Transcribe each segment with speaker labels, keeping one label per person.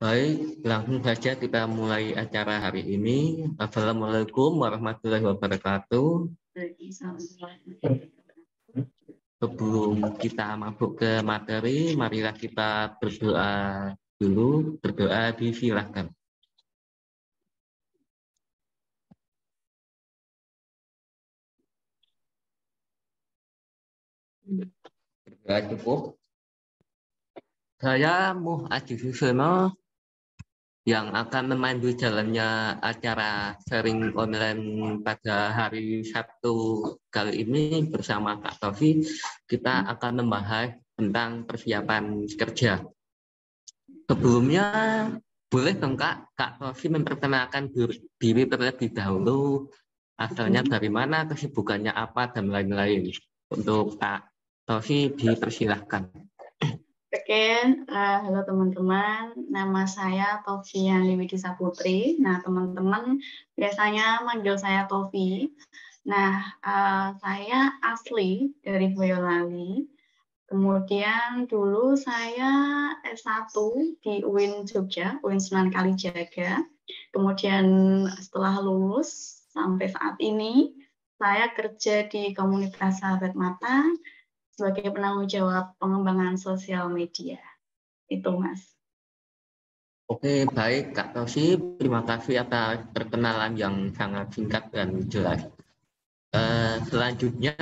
Speaker 1: Baik, langsung saja kita mulai acara hari ini. Assalamualaikum warahmatullahi wabarakatuh. Sebelum kita masuk ke materi, marilah kita berdoa dulu. Berdoa disilahkan. Berdoa cukup. Saya Muh Aji Susono yang akan memandu jalannya acara sharing online pada hari Sabtu kali ini bersama Kak Tofi. Kita akan membahas tentang persiapan kerja. Sebelumnya, boleh dong Kak Tofi memperkenalkan diri terlebih dahulu, asalnya dari mana, kesibukannya apa, dan lain-lain. Untuk Kak Tofi dipersilahkan.
Speaker 2: Oke, halo teman-teman, nama saya Tofiani Widisa Putri. Nah, teman-teman biasanya manggil saya Tofi. Nah, saya asli dari Boyolali. Kemudian dulu saya S1 di UIN Jogja, UIN Sunan Kalijaga. Kemudian setelah lulus sampai saat ini, saya kerja di komunitas Sahabat Mata sebagai penanggung jawab pengembangan sosial media. Itu, Mas.
Speaker 1: Oke, baik Kak Tosi, terima kasih atas perkenalan yang sangat singkat dan jelas. Selanjutnya,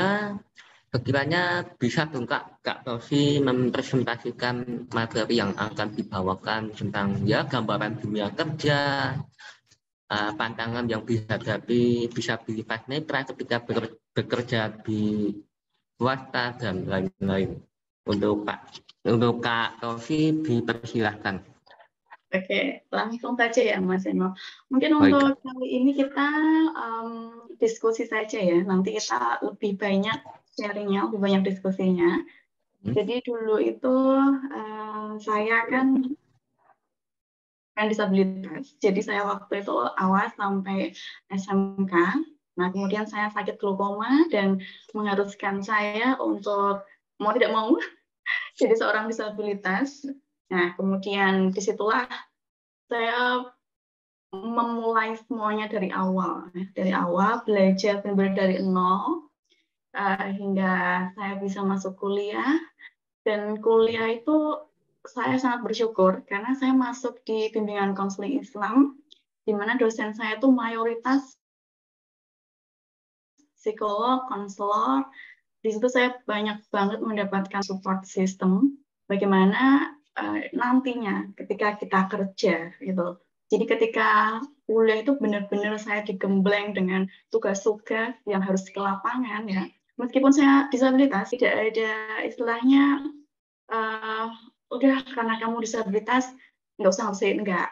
Speaker 1: sekiranya bisa dong Kak Tosi mempresentasikan materi yang akan dibawakan tentang ya gambaran dunia kerja, pandangan yang dihadapi disabilitas netra ketika bekerja di swasta dan lain-lain. Untuk Kak Tosi dipersilahkan.
Speaker 2: Oke, langsung saja ya Mas Eno. Mungkin
Speaker 1: Baik,
Speaker 2: untuk kali ini kita diskusi saja ya. Nanti kita lebih banyak sharingnya, lebih banyak diskusinya. Jadi dulu itu saya kan disabilitas. Jadi saya waktu itu awal sampai SMK. Nah, kemudian saya sakit glaukoma dan mengharuskan saya untuk mau tidak mau jadi seorang disabilitas. Nah, kemudian disitulah saya memulai semuanya dari awal belajar benar-benar dari nol hingga saya bisa masuk kuliah. Dan kuliah itu saya sangat bersyukur karena saya masuk di bimbingan konseling Islam, di mana dosen saya itu mayoritas psikolog, konselor. Di situ saya banyak banget mendapatkan support system bagaimana nantinya ketika kita kerja gitu. Jadi ketika kuliah itu benar-benar saya digembleng dengan tugas-tugas yang harus ke lapangan ya. Meskipun saya disabilitas, tidak ada istilahnya udah karena kamu disabilitas nggak usah ngurusin, enggak.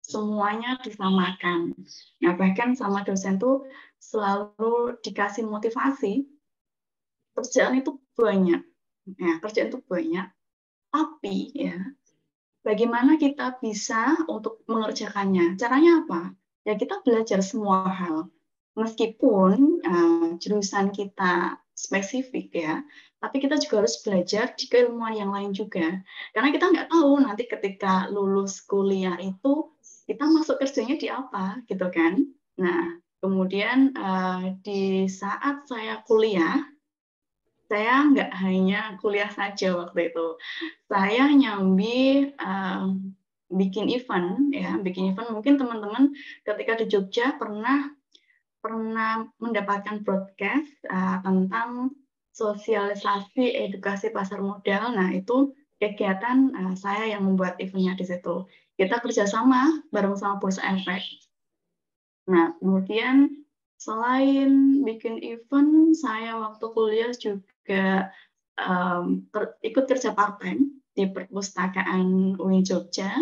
Speaker 2: Semuanya disamakan. Nah, bahkan sama dosen tuh selalu dikasih motivasi. Kerjaan itu banyak. Ya, kerjaan itu banyak. Tapi ya, bagaimana kita bisa untuk mengerjakannya? Caranya apa? Ya kita belajar semua hal. Meskipun jurusan kita spesifik ya, tapi kita juga harus belajar di keilmuan yang lain juga. Karena kita nggak tahu nanti ketika lulus kuliah itu kita masuk kerjanya di apa, gitu kan? Nah, kemudian di saat saya kuliah, saya nggak hanya kuliah saja waktu itu. Saya nyambi bikin event ya, bikin event. Mungkin teman-teman ketika di Jogja pernah mendapatkan broadcast tentang sosialisasi edukasi pasar modal. Nah, itu kegiatan saya yang membuat eventnya di situ. Kita kerjasama bareng sama Bursa Efek. Nah, kemudian selain bikin event, saya waktu kuliah juga ikut kerja part-time di perpustakaan UIN Jogja.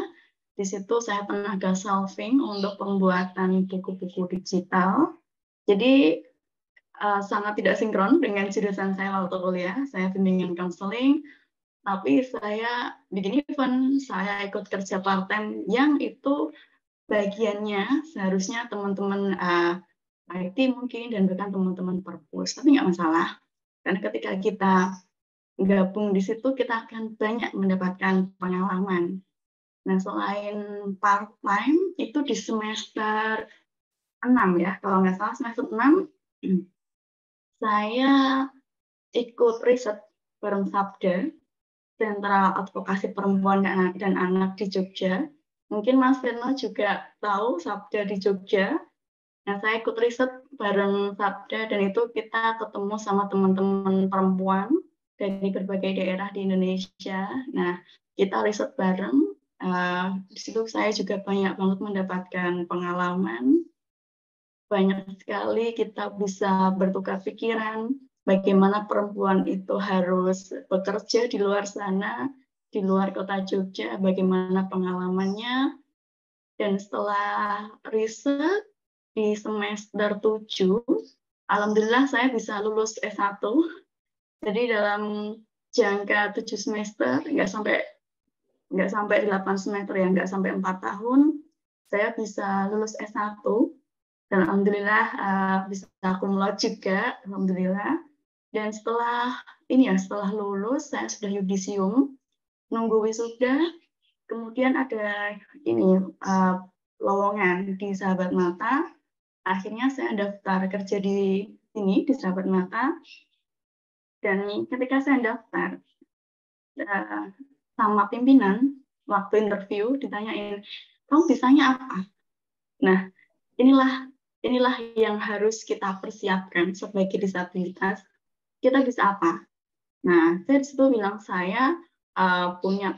Speaker 2: Di situ saya tenaga solving untuk pembuatan buku-buku digital. Jadi sangat tidak sinkron dengan jurusan saya waktu kuliah. Saya bimbingan konseling, tapi saya bikin event, saya ikut kerja part-time yang itu bagiannya seharusnya teman-teman IT mungkin dan bahkan teman-teman perpus, tapi nggak masalah. Karena ketika kita gabung di situ kita akan banyak mendapatkan pengalaman. Nah, selain part-time, itu di semester 6 ya, kalau nggak salah semester 6, saya ikut riset bareng Sabda, Sentra Advokasi Perempuan dan Anak di Jogja. Mungkin Mas Firno juga tahu Sabda di Jogja. Nah, saya ikut riset bareng Sabda, dan itu kita ketemu sama teman-teman perempuan dari berbagai daerah di Indonesia. Nah, kita riset bareng. Di situ saya juga banyak banget mendapatkan pengalaman. Banyak sekali kita bisa bertukar pikiran, bagaimana perempuan itu harus bekerja di luar sana, di luar kota Jogja, bagaimana pengalamannya. Dan setelah riset di semester 7, alhamdulillah saya bisa lulus S1. Jadi dalam jangka 7 semester, nggak sampai 8 semester ya, nggak sampai 4 tahun, saya bisa lulus S1. Dan alhamdulillah bisa cum laude juga, alhamdulillah. Dan setelah lulus, saya sudah yudisium, nunggu wisuda, kemudian ada lowongan di Sahabat Mata. Akhirnya saya daftar kerja di sini, di Sahabat Mata. Dan ketika saya daftar, sama pimpinan, waktu interview ditanyain, kamu bisanya apa? Nah, inilah yang harus kita persiapkan sebagai disabilitas. Kita bisa apa? Nah, saya di situ bilang saya punya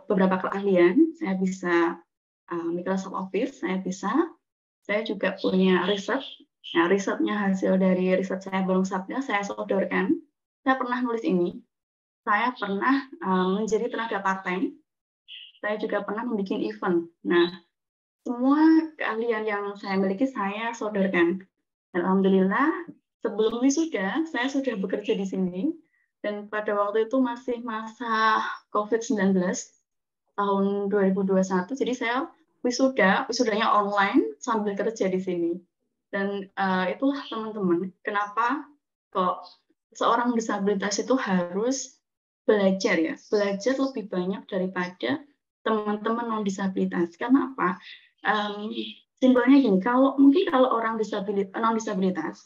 Speaker 2: beberapa keahlian. Saya bisa Microsoft Office, saya juga punya riset. Nah, risetnya hasil dari riset saya bareng Sabda, saya sodorkan. Saya pernah nulis ini. Saya pernah menjadi tenaga part-time. Saya juga pernah membuat event. Nah, semua keahlian yang saya miliki saya sodorkan. Alhamdulillah, sebelum wisuda, saya sudah bekerja di sini. Dan pada waktu itu masih masa COVID-19, tahun 2021. Jadi saya wisudanya online sambil kerja di sini. Dan itulah teman-teman, kenapa kok seorang disabilitas itu harus belajar ya, belajar lebih banyak daripada teman-teman non disabilitas. Karena apa? Simpelnya gini, mungkin kalau orang non disabilitas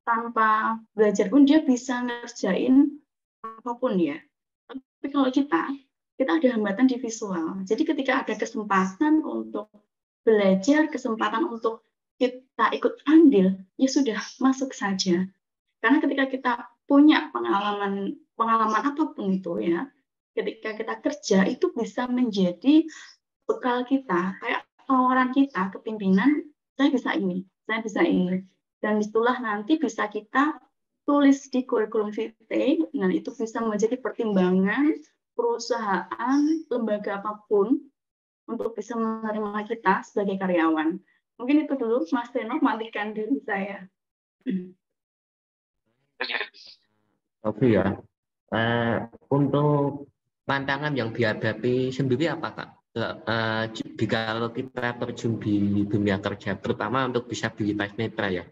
Speaker 2: tanpa belajar pun dia bisa ngerjain apapun ya. Tapi kalau kita ada hambatan di visual. Jadi ketika ada kesempatan untuk belajar, kesempatan untuk kita ikut andil, ya sudah masuk saja. Karena ketika kita punya pengalaman apapun itu ya, ketika kita kerja itu bisa menjadi bekal kita, kayak tawaran kita ke pimpinan, saya bisa ini, dan itulah nanti bisa kita tulis di kurikulum vitae, dan itu bisa menjadi pertimbangan perusahaan, lembaga apapun untuk bisa menerima kita sebagai karyawan. Mungkin itu dulu, Mas Teno, matikan diri saya.
Speaker 1: Oke ya. Untuk tantangan yang dihadapi sendiri apa Kak? Kalau kita terjun di dunia kerja, terutama untuk disabilitas netra ya?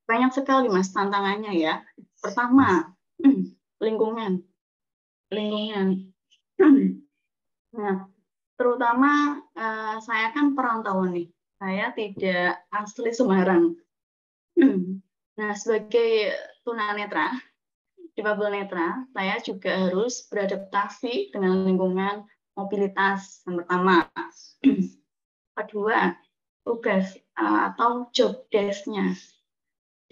Speaker 2: Banyak sekali Mas tantangannya ya. Pertama, lingkungan. Nah, terutama saya kan perantauan nih. Saya tidak asli Semarang. Nah, sebagai tunanetra, difabel netra, saya juga harus beradaptasi dengan lingkungan mobilitas yang pertama. Kedua, tugas atau job desk-nya.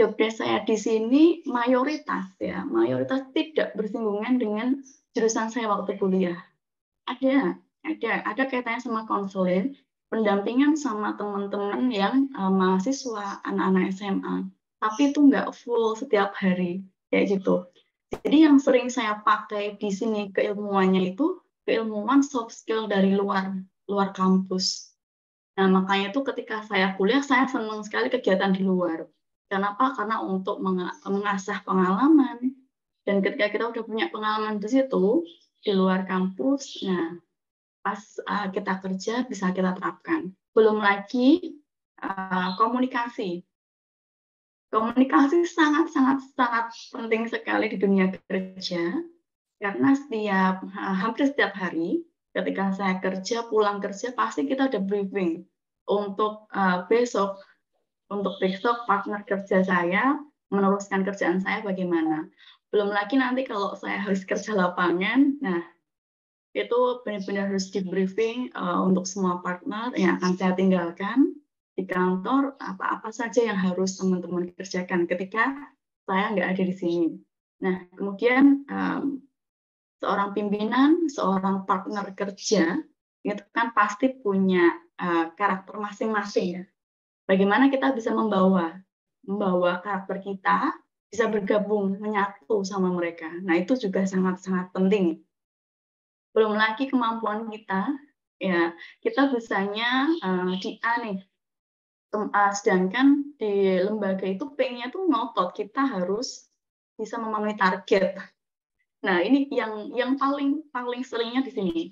Speaker 2: Job desk saya di sini mayoritas tidak bersinggungan dengan jurusan saya waktu kuliah. Ada kaitannya sama konseling, pendampingan sama teman-teman yang mahasiswa, anak-anak SMA. Tapi itu nggak full setiap hari, kayak gitu. Jadi yang sering saya pakai di sini keilmuannya itu keilmuan soft skill dari luar kampus. Nah, makanya itu ketika saya kuliah, saya senang sekali kegiatan di luar. Kenapa? Karena untuk mengasah pengalaman. Dan ketika kita udah punya pengalaman di situ, di luar kampus, nah, pas kita kerja bisa kita terapkan. Belum lagi komunikasi. Komunikasi sangat penting sekali di dunia kerja, karena hampir setiap hari ketika saya kerja, pulang kerja, pasti kita ada briefing untuk besok partner kerja saya meneruskan kerjaan saya bagaimana. Belum lagi nanti kalau saya harus kerja lapangan, nah itu benar-benar harus di briefing untuk semua partner yang akan saya tinggalkan di kantor, apa-apa saja yang harus teman-teman kerjakan ketika saya nggak ada di sini. Nah, kemudian seorang pimpinan, seorang partner kerja, itu kan pasti punya karakter masing-masing ya. Bagaimana kita bisa membawa karakter kita bisa bergabung, menyatu sama mereka. Nah, itu juga sangat-sangat penting. Belum lagi kemampuan kita, ya kita bisanya di A nih, sedangkan di lembaga itu P-nya tuh ngotot, kita harus bisa memenuhi target. Nah, ini yang paling seringnya di sini.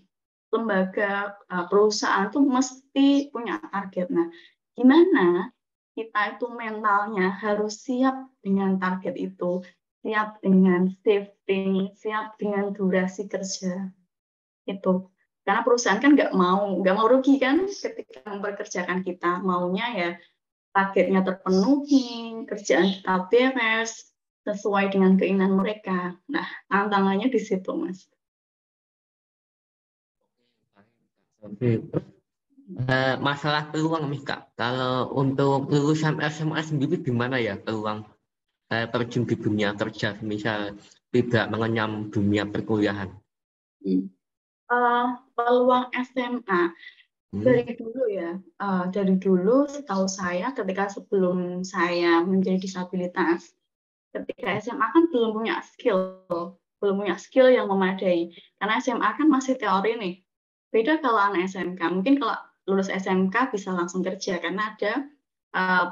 Speaker 2: Lembaga perusahaan tuh mesti punya target. Nah, gimana kita itu mentalnya harus siap dengan target itu, siap dengan shifting, siap dengan durasi kerja itu. Karena perusahaan kan nggak mau rugi kan ketika mempekerjakan kita, maunya ya targetnya terpenuhi, kerjaan kita beres sesuai dengan keinginan mereka. Nah, tantangannya di situ, Mas.
Speaker 1: Oke. Masalah peluang nih Kak, kalau untuk lulusan SMA sendiri gimana ya peluang terjun di dunia kerja, misal tidak mengenyam dunia perkuliahan?
Speaker 2: Peluang SMA dari dulu ya, dari dulu setahu saya ketika sebelum saya menjadi disabilitas, ketika SMA kan belum punya skill yang memadai, karena SMA kan masih teori nih. Beda kalau anak SMK, mungkin kalau lulus SMK bisa langsung kerja karena ada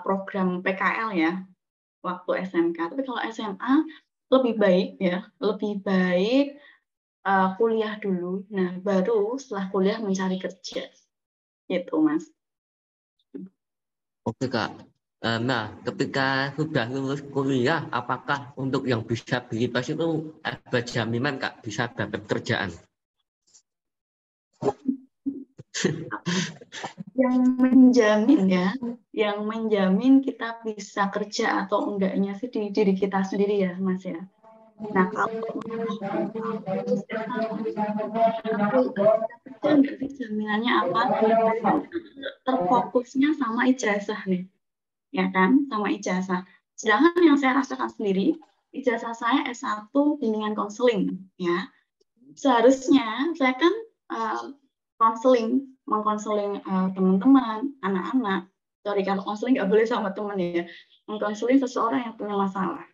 Speaker 2: program PKL ya waktu SMK. Tapi kalau SMA lebih baik kuliah dulu. Nah, baru setelah kuliah mencari kerja. Gitu, Mas.
Speaker 1: Oke Kak. Nah, ketika sudah lulus kuliah, apakah untuk yang disabilitas itu ada jaminan Kak bisa dapat kerjaan?
Speaker 2: Yang menjamin kita bisa kerja atau enggaknya sih di diri kita sendiri ya, Mas ya. Nah, kalau lulus aku kerja enggak sih jaminannya apa? Terfokusnya sama ijazah nih, ya kan? Sama ijazah. Sedangkan yang saya rasakan sendiri, ijazah saya S1 bimbingan konseling, ya. Seharusnya saya kan mengkonseling teman-teman, anak-anak. Sorry, kalau konseling nggak boleh sama teman ya. Mengkonseling seseorang yang punya masalah.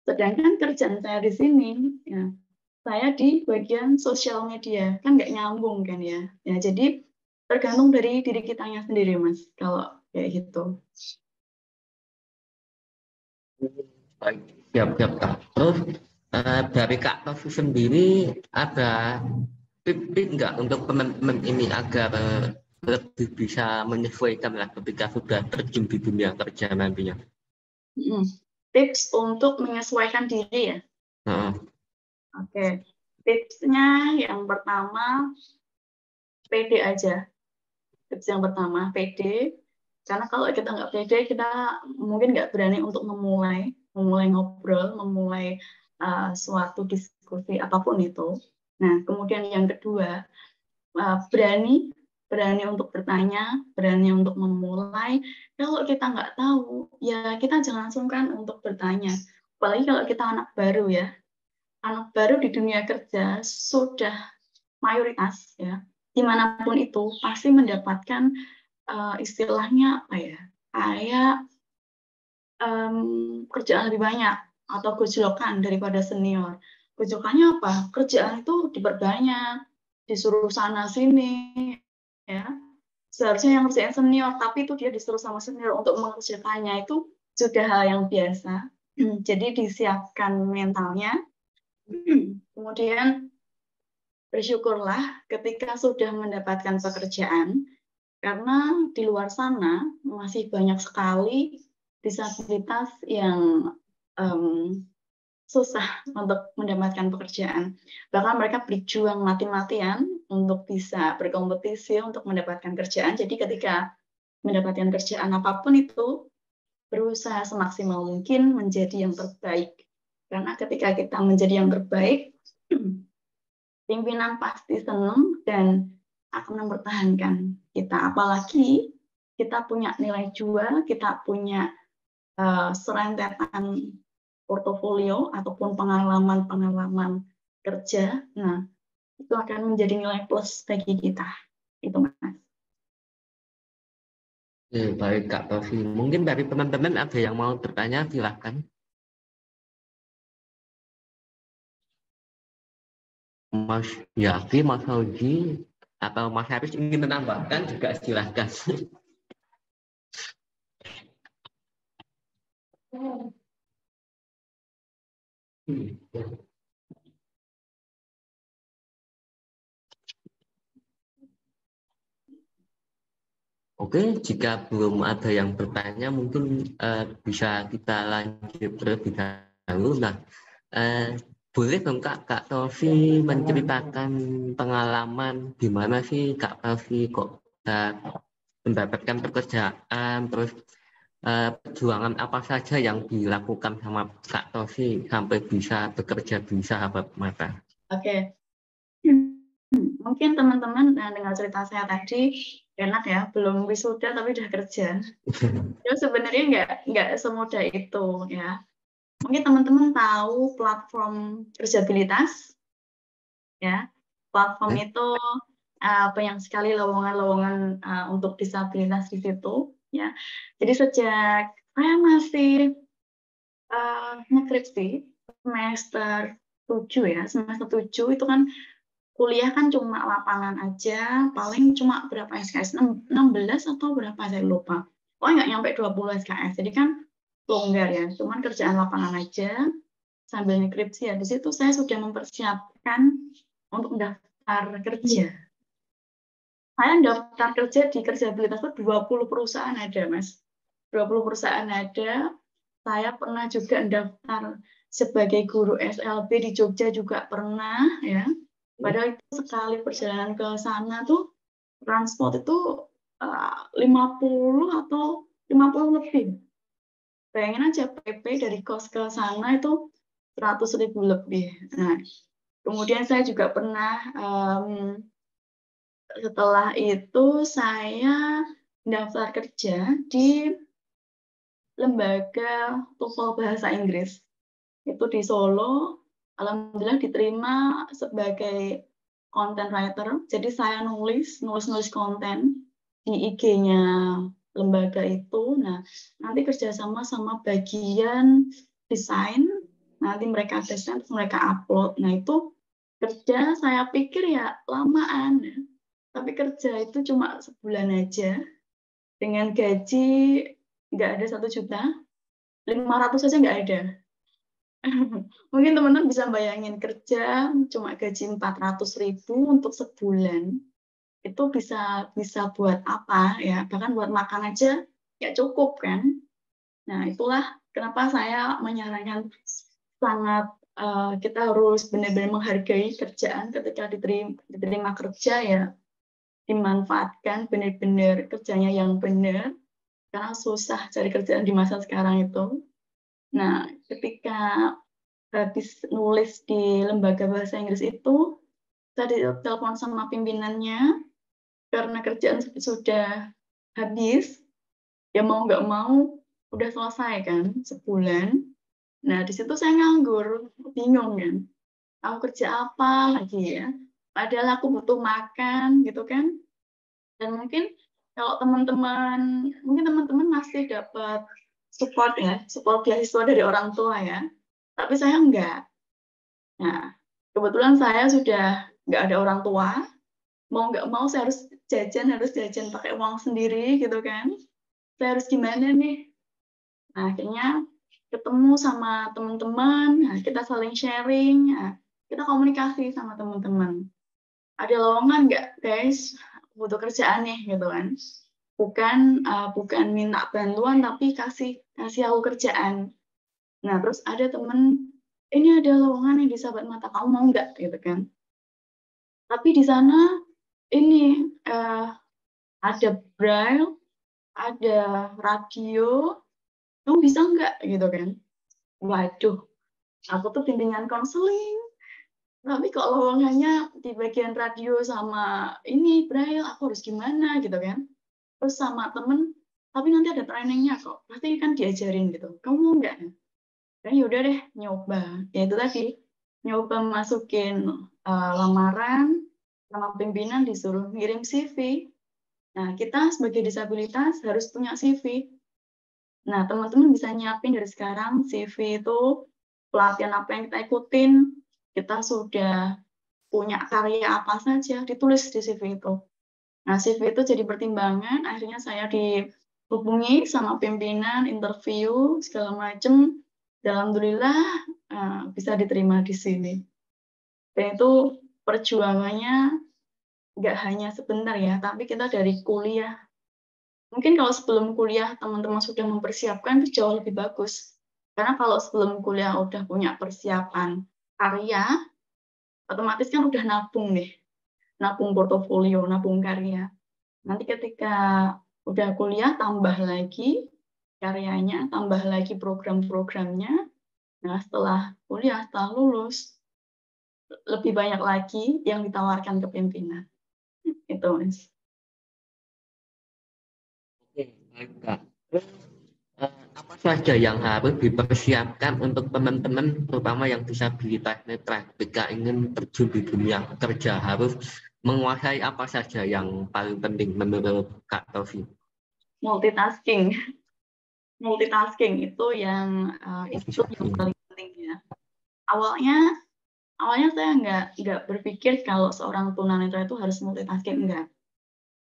Speaker 2: Sedangkan kerjaan saya di sini, ya, saya di bagian sosial media, kan nggak nyambung kan ya. Ya, jadi tergantung dari diri kitanya sendiri, Mas, kalau kayak gitu.
Speaker 1: Siap-siap Kak. Terus dari Kak Tofi sendiri ada tips nggak untuk teman-teman ini agar lebih bisa menyesuaikan lah ketika sudah terjun di dunia kerja nantinya?
Speaker 2: Tips untuk menyesuaikan diri ya. Oke. Tipsnya yang pertama, pede aja. Tips yang pertama, pede. Karena kalau kita nggak pede, kita mungkin nggak berani untuk memulai ngobrol, memulai suatu diskusi apapun itu. Nah, kemudian yang kedua, berani untuk bertanya, berani untuk memulai. Kalau kita nggak tahu, ya kita jangan sungkan untuk bertanya. Apalagi kalau kita anak baru ya, anak baru di dunia kerja sudah mayoritas ya, dimanapun itu pasti mendapatkan istilahnya apa ya, kayak kerjaan lebih banyak atau gojlokan daripada senior. Gojlokannya apa? Kerjaan itu diperbanyak, disuruh sana sini, ya. Seharusnya yang kerjaan senior, tapi itu dia disuruh sama senior untuk mengerjakannya, itu sudah hal yang biasa. Jadi disiapkan mentalnya. Kemudian bersyukurlah ketika sudah mendapatkan pekerjaan, karena di luar sana masih banyak sekali disabilitas yang susah untuk mendapatkan pekerjaan. Bahkan mereka berjuang mati-matian untuk bisa berkompetisi untuk mendapatkan kerjaan. Jadi ketika mendapatkan kerjaan apapun itu, berusaha semaksimal mungkin menjadi yang terbaik. Karena ketika kita menjadi yang terbaik, pimpinan pasti senang dan akan mempertahankan kita. Apalagi kita punya nilai jual, kita punya serentetan portofolio ataupun pengalaman-pengalaman kerja. Nah, itu akan menjadi nilai plus bagi kita. Itu, Mas.
Speaker 1: Baik, Kak Tofi. Mungkin dari teman-teman ada yang mau bertanya, silahkan. Mas Yafi, Mas Auji, atau Mas Haris ingin menambahkan juga silahkan. Oke, jika belum ada yang bertanya, mungkin bisa kita lanjut terlebih dahulu. Nah, boleh dong Kak Tofi menceritakan pengalaman gimana sih Kak Tofi kok mendapatkan pekerjaan, terus perjuangan apa saja yang dilakukan sama Kak Tofi sampai bisa bekerja di Sahabat Mata.
Speaker 2: Oke. Mungkin teman-teman dengar cerita saya tadi enak ya, belum wisuda tapi udah kerja. Itu sebenarnya nggak semudah itu ya. Mungkin teman-teman tahu platform Kerjabilitas ya. Platform itu banyak sekali lowongan-lowongan untuk disabilitas di situ ya. Jadi sejak saya masih ngeskripsi semester 7 ya, semester 7 itu kan kuliah kan cuma lapangan aja, paling cuma berapa SKS, 16 atau berapa saya lupa. Pokoknya nggak nyampe 20 SKS, jadi kan longgar ya, cuman kerjaan lapangan aja, sambil ngeskripsi ya, di situ saya sudah mempersiapkan untuk daftar kerja. Saya daftar kerja di Kerjabilitas itu 20 perusahaan ada, Mas. 20 perusahaan ada, saya pernah juga daftar sebagai guru SLB di Jogja juga pernah ya. Padahal itu sekali perjalanan ke sana tuh transport itu 50 atau 50 lebih. Bayangin aja PP dari kos ke sana itu 100.000 lebih. Nah, kemudian saya juga pernah setelah itu saya daftar kerja di lembaga TOEFL bahasa Inggris. Itu di Solo, alhamdulillah diterima sebagai content writer. Jadi saya nulis konten di IG-nya lembaga itu. Nah, nanti kerjasama sama bagian desain. Nanti mereka desain, terus mereka upload. Nah, itu kerja saya pikir ya lamaan. Ya. Tapi kerja itu cuma sebulan aja. Dengan gaji nggak ada 1 juta. 500 saja nggak ada. Mungkin teman-teman bisa bayangin kerja cuma gaji 400.000 untuk sebulan. Itu bisa buat apa ya? Bahkan buat makan aja nggak cukup kan? Nah, itulah kenapa saya menyarankan sangat kita harus benar-benar menghargai kerjaan ketika diterima kerja ya. Dimanfaatkan benar-benar kerjanya yang benar karena susah cari kerjaan di masa sekarang itu. Nah, ketika habis nulis di lembaga bahasa Inggris itu, saya ditelepon sama pimpinannya, karena kerjaan sudah habis, ya mau nggak mau, udah selesai kan, sebulan. Nah, di situ saya nganggur, bingung kan, aku kerja apa lagi ya, padahal aku butuh makan, gitu kan. Dan mungkin kalau mungkin teman-teman masih dapat support ya, support beasiswa dari orang tua ya. Tapi saya enggak. Nah, kebetulan saya sudah nggak ada orang tua. Mau nggak mau saya harus jajan pakai uang sendiri gitu kan. Saya harus gimana nih? Nah, akhirnya ketemu sama teman-teman, nah, kita saling sharing, nah, kita komunikasi sama teman-teman. Ada lowongan nggak, guys? Butuh kerjaan nih, gitu kan. bukan minta bantuan tapi kasih aku kerjaan. Nah, terus ada temen, ini ada lowongan yang di Sahabat Mata, kamu mau nggak gitu kan? Tapi di sana ini ada braille, ada radio, kamu bisa nggak gitu kan? Waduh, aku tuh bimbingan konseling, tapi kok lowongannya di bagian radio sama ini braille, aku harus gimana gitu kan? Terus sama temen, tapi nanti ada trainingnya kok, pasti kan diajarin gitu. Kamu mau nggak? Kan yaudah deh nyoba. Ya itu tadi, nyoba masukin lamaran sama pimpinan disuruh ngirim CV. Nah, kita sebagai disabilitas harus punya CV. Nah, teman-teman bisa nyiapin dari sekarang CV itu, pelatihan apa yang kita ikutin, kita sudah punya karya apa saja, ditulis di CV itu. Nah, CV itu jadi pertimbangan, akhirnya saya dihubungi sama pimpinan, interview, segala macam. Dan alhamdulillah bisa diterima di sini. Dan itu perjuangannya nggak hanya sebentar ya, tapi kita dari kuliah. Mungkin kalau sebelum kuliah teman-teman sudah mempersiapkan itu jauh lebih bagus. Karena kalau sebelum kuliah udah punya persiapan karya, otomatis kan udah nabung nih. Nabung portofolio, nabung karya. Nanti ketika udah kuliah, tambah lagi karyanya, tambah lagi program-programnya. Nah, setelah kuliah, setelah lulus, lebih banyak lagi yang ditawarkan ke pimpinan. Itu, Mas.
Speaker 1: Oke, baik, Kak. Terus, apa saja yang harus dipersiapkan untuk teman-teman, terutama yang disabilitas netra, ketika ingin terjun di dunia kerja, harus menguasai apa saja yang paling penting menurut Kak Tofi?
Speaker 2: Multitasking. Multitasking itu yang paling penting ya. Awalnya saya nggak berpikir kalau seorang tunanetra itu harus multitasking, enggak.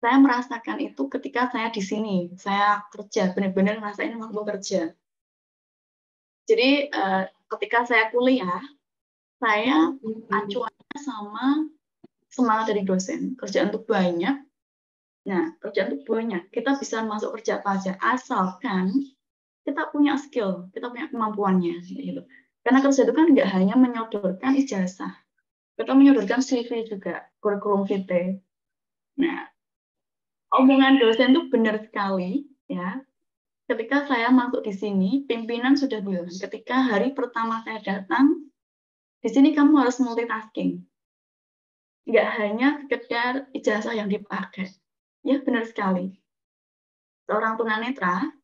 Speaker 2: Saya merasakan itu ketika saya di sini, saya kerja, benar-benar ngerasain waktu kerja. Jadi ketika saya kuliah, saya acuannya sama semangat dari dosen. Kerjaan itu banyak. Nah, kerjaan itu banyak. Kita bisa masuk kerja apa aja, asalkan kita punya skill, kita punya kemampuannya. Gitu. Karena kerja itu kan nggak hanya menyodorkan ijazah, kita menyodorkan CV juga, kurikulum vitae. Nah, omongan dosen itu benar sekali, ya. Ketika saya masuk di sini, pimpinan sudah bilang, ketika hari pertama saya datang, di sini kamu harus multitasking. Nggak hanya sekedar ijazah yang dipakai. Ya, benar sekali. Seorang tunanetra,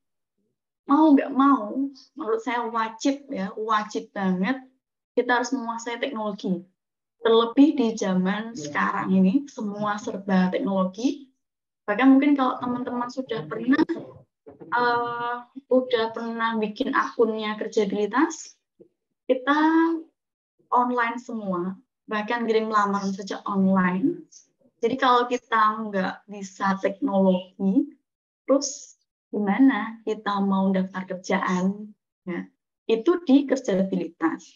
Speaker 2: mau nggak mau, menurut saya wajib ya, wajib banget kita harus menguasai teknologi. Terlebih di zaman sekarang ini, semua serba teknologi. Bahkan mungkin kalau teman-teman udah pernah bikin akunnya Kerjabilitas, kita online semua, bahkan kirim lamaran saja online. Jadi kalau kita nggak bisa teknologi, terus gimana kita mau daftar kerjaan? Ya, itu di Kerjabilitas.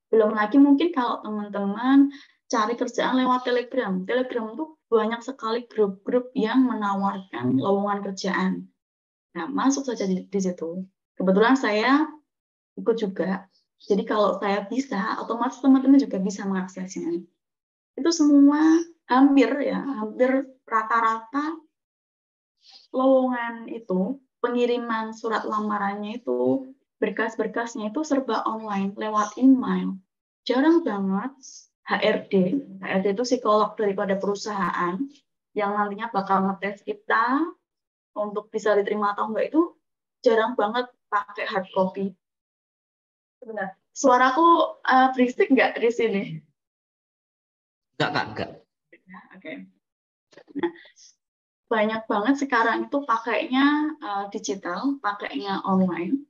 Speaker 2: Belum lagi mungkin kalau teman-teman cari kerjaan lewat Telegram. Telegram itu banyak sekali grup-grup yang menawarkan lowongan kerjaan. Nah, masuk saja di situ. Kebetulan saya ikut juga. Jadi kalau saya bisa, otomatis teman-teman juga bisa mengaksesnya. Itu semua hampir rata-rata lowongan itu, pengiriman surat lamarannya itu, berkas-berkasnya itu serba online, lewat email. Jarang banget HRD itu psikolog daripada perusahaan, yang nantinya bakal ngetes kita untuk bisa diterima atau enggak itu jarang banget pakai hard copy. Sebentar, suaraku berisik nggak di sini?
Speaker 1: Enggak, Kak, enggak.
Speaker 2: Oke. Nah, banyak banget sekarang itu pakainya digital, pakainya online.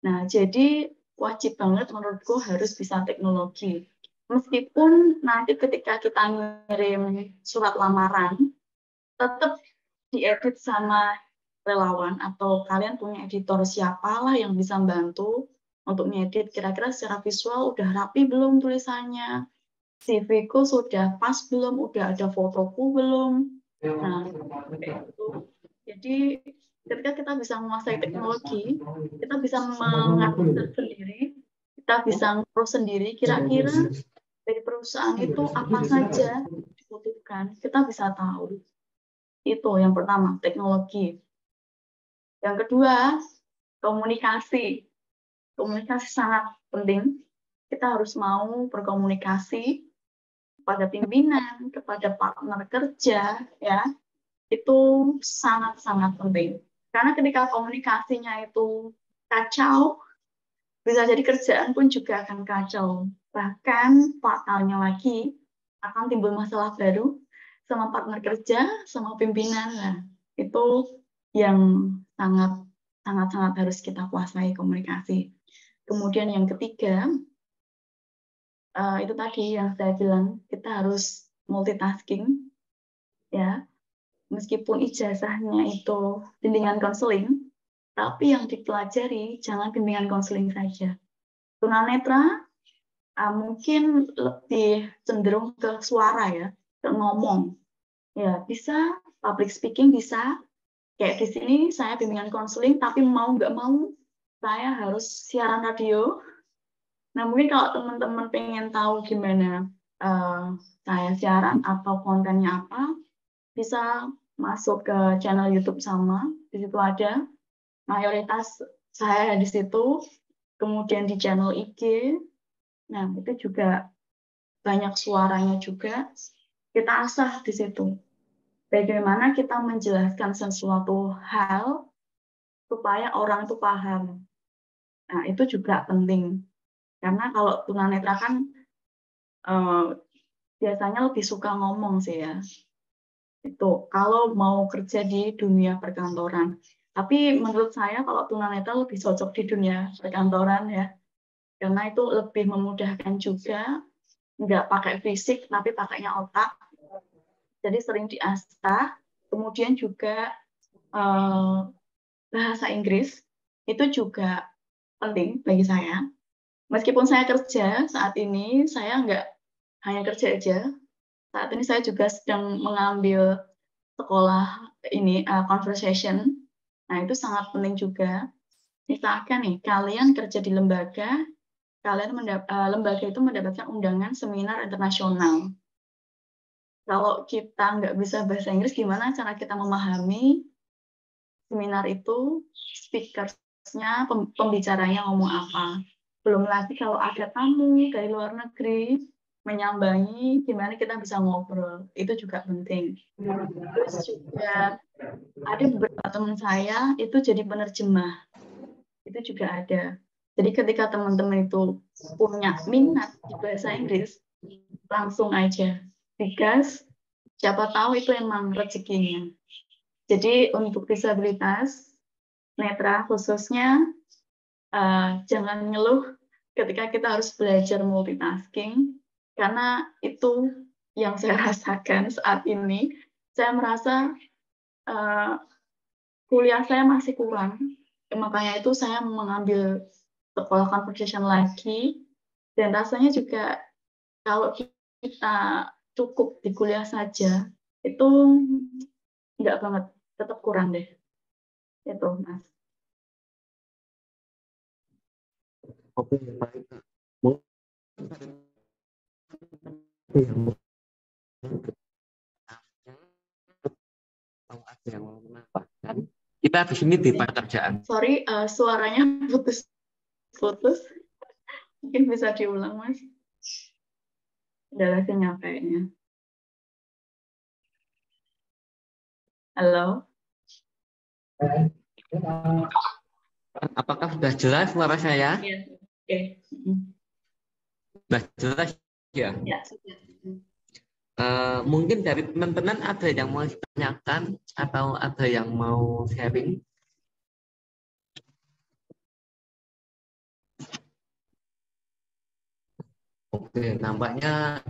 Speaker 2: Nah, jadi wajib banget menurutku harus bisa teknologi. Meskipun nanti ketika kita ngirim surat lamaran, tetap diedit sama relawan atau kalian punya editor siapalah yang bisa membantu untuk ngedit kira-kira secara visual udah rapi belum tulisannya, CV-ku sudah pas belum, udah ada fotoku belum. Nah, kayak itu. Jadi ketika kita bisa menguasai teknologi, kita bisa mengatur sendiri, kita bisa ngurus sendiri, kira-kira dari perusahaan itu apa saja dibutuhkan, kita bisa tahu. Itu yang pertama, teknologi. Yang kedua, komunikasi. Komunikasi sangat penting. Kita harus mau berkomunikasi kepada pimpinan, kepada partner kerja, ya. Itu sangat-sangat penting. Karena ketika komunikasinya itu kacau, bisa jadi kerjaan pun juga akan kacau. Bahkan fatalnya lagi, akan timbul masalah baru sama partner kerja, sama pimpinan. Nah, itu yang sangat-sangat harus kita kuasai komunikasi. Kemudian yang ketiga, itu tadi yang saya bilang, kita harus multitasking, ya. Meskipun ijazahnya itu bimbingan konseling, tapi yang dipelajari jangan bimbingan konseling saja. Tunanetra mungkin lebih cenderung ke suara ya, ke ngomong. Ya, bisa public speaking bisa. Kayak di sini saya bimbingan konseling, tapi mau nggak mau saya harus siaran radio. Nah, mungkin kalau teman-teman pengen tahu gimana saya siaran atau kontennya apa, bisa masuk ke channel YouTube sama. Di situ ada mayoritas saya di situ. Kemudian di channel IG. Nah, itu juga banyak suaranya juga. Kita asah di situ. Bagaimana kita menjelaskan sesuatu hal supaya orang itu paham. Nah, itu juga penting. Karena kalau tunanetra kan biasanya lebih suka ngomong sih ya. Itu kalau mau kerja di dunia perkantoran. Tapi menurut saya kalau tunanetra lebih cocok di dunia perkantoran ya. Karena itu lebih memudahkan juga, nggak pakai fisik tapi pakainya otak. Jadi sering diasah. Kemudian juga bahasa Inggris itu juga penting bagi saya. Meskipun saya kerja saat ini, saya nggak hanya kerja aja. Saat ini saya juga sedang mengambil sekolah ini conversation. Nah, itu sangat penting juga. Misalkan nih, kalian kerja di lembaga, lembaga itu mendapatkan undangan seminar internasional. Kalau kita nggak bisa bahasa Inggris, gimana cara kita memahami seminar itu, speakersnya, pembicaranya ngomong apa. Belum lagi kalau ada tamu dari luar negeri, menyambangi, gimana kita bisa ngobrol. Itu juga penting. Terus juga ada beberapa teman saya itu jadi penerjemah. Itu juga ada. Jadi ketika teman-teman itu punya minat di bahasa Inggris, langsung aja digas, siapa tahu itu emang rezekinya. Jadi untuk disabilitas, netra khususnya, jangan ngeluh ketika kita harus belajar multitasking, karena itu yang saya rasakan saat ini. Saya merasa kuliah saya masih kurang, makanya itu saya mengambil sekolah conversation lagi, dan rasanya juga kalau kita cukup di kuliah saja, itu enggak banget, tetap kurang deh. Itu, Mas.
Speaker 1: Oke, baik. Mungkin ada yang mau menambahkan. Kita di sini di pekerjaan.
Speaker 2: Sorry, suaranya putus-putus. Mungkin bisa diulang, Mas. Udah sinyal kayaknya. Halo?
Speaker 1: Apakah sudah jelas suara saya?
Speaker 2: Iya. Oke.
Speaker 1: Sudah jelas ya?
Speaker 2: Ya, sudah.
Speaker 1: Mungkin dari teman-teman ada yang mau ditanyakan atau ada yang mau sharing? Oke, nampaknya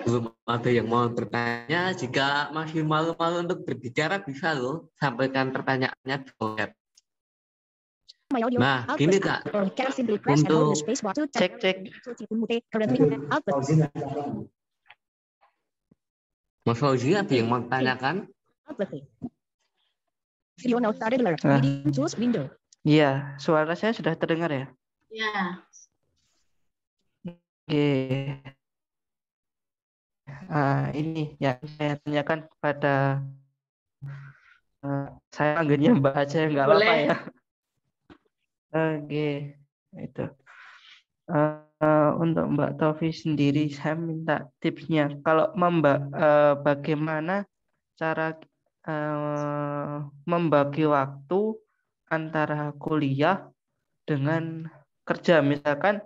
Speaker 1: belum ada yang mau bertanya. Jika masih malu-malu untuk berbicara, bisa loh sampaikan pertanyaannya di chat. Nah, gini Kak, untuk cek. Mas Fauzi ada yang mau tanyakan?
Speaker 3: Video now started alert. Meeting tools window. Iya, suara saya sudah terdengar ya?
Speaker 2: Ya,
Speaker 3: Oke. Ini yang saya tanyakan kepada saya panggilnya Mbak aja nggak apa-apa
Speaker 2: boleh.
Speaker 3: ya. Oke, itu. Untuk Mbak Tofi sendiri, saya minta tipsnya. Kalau bagaimana cara membagi waktu antara kuliah dengan kerja. Misalkan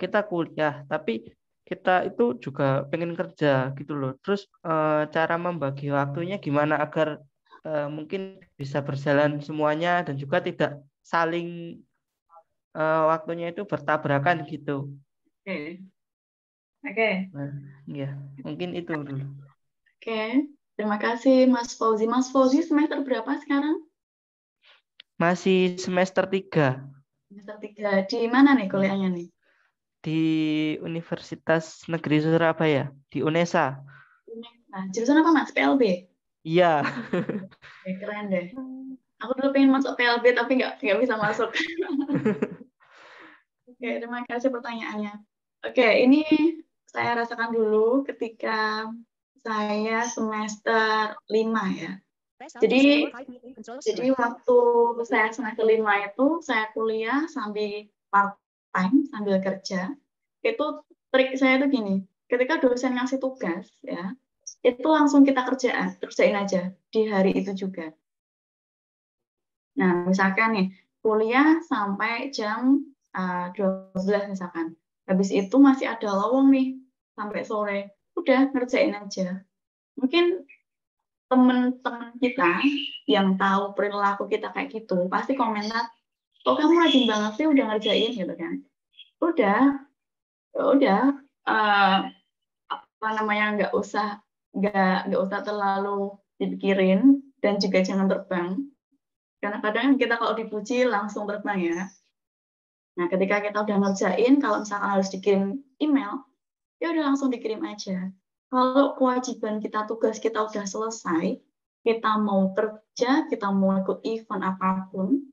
Speaker 3: kita kuliah, tapi kita itu juga pengen kerja gitu loh. Terus cara membagi waktunya gimana agar mungkin bisa berjalan semuanya dan juga tidak saling waktunya itu bertabrakan gitu.
Speaker 2: Oke. Oke.
Speaker 3: Nah, ya mungkin itu dulu.
Speaker 2: Oke. Terima kasih Mas Fauzi. Mas Fauzi semester berapa sekarang?
Speaker 3: Masih semester 3
Speaker 2: Semester 3. Di mana nih kuliahnya nih?
Speaker 3: di Universitas Negeri Surabaya, di UNESA.
Speaker 2: Nah, jurusan apa Mas? PLB?
Speaker 3: Iya.
Speaker 2: Oke, keren deh. Aku dulu pengen masuk PLB tapi nggak bisa masuk. Oke, terima kasih pertanyaannya. Oke, ini saya rasakan dulu ketika saya semester 5 ya. Jadi waktu saya semester 5 itu saya kuliah sambil part time, sambil kerja. Itu trik saya itu gini, ketika dosen ngasih tugas ya, itu langsung kita kerjain aja di hari itu juga. Nah, misalkan nih, kuliah sampai jam 12 misalkan. Habis itu masih ada lowong nih, sampai sore. Udah, ngerjain aja. Mungkin teman-teman kita yang tahu perilaku kita kayak gitu, pasti komentar, kok kamu rajin banget sih udah ngerjain gitu kan. Udah, apa namanya, nggak usah terlalu dipikirin, dan juga jangan terbang. Karena kadang kita kalau dipuji langsung terbang ya. Nah, ketika kita udah ngerjain, kalau misalkan harus dikirim email, ya udah langsung dikirim aja. Kalau kewajiban kita, tugas kita udah selesai, kita mau kerja, kita mau ikut event apapun,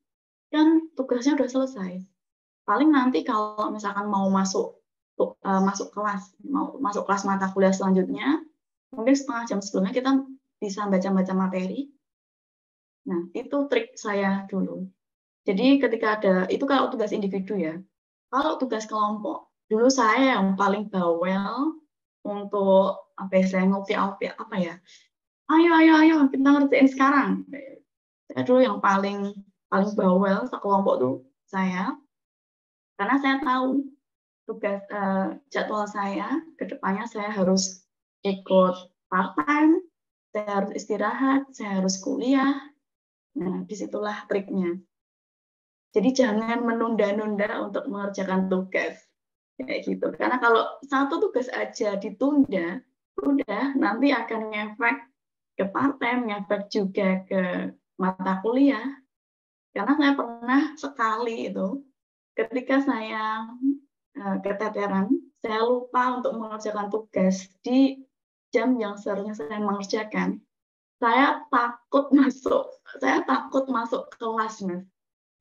Speaker 2: kan tugasnya udah selesai. Paling nanti kalau misalkan mau masuk kelas, mau masuk kelas mata kuliah selanjutnya, mungkin setengah jam sebelumnya kita bisa baca-baca materi. Nah, itu trik saya dulu. Jadi ketika itu kalau tugas individu ya. Kalau tugas kelompok, dulu saya yang paling bawel untuk saya ngopi apa ya. Ayo, kita ngerjain sekarang. Saya dulu yang paling bawel sekelompok tuh saya. Karena saya tahu tugas jadwal saya ke depannya saya harus ikut part-time, saya harus istirahat, saya harus kuliah. Nah, disitulah triknya. Jadi jangan menunda-nunda untuk mengerjakan tugas. Kayak gitu. Karena kalau satu tugas aja ditunda, udah nanti akan ngefek ke part-time, ngefek juga ke mata kuliah. Karena saya pernah sekali itu, ketika saya keteteran, saya lupa untuk mengerjakan tugas di jam yang seharusnya saya mengerjakan. Saya takut masuk kelas, Mas.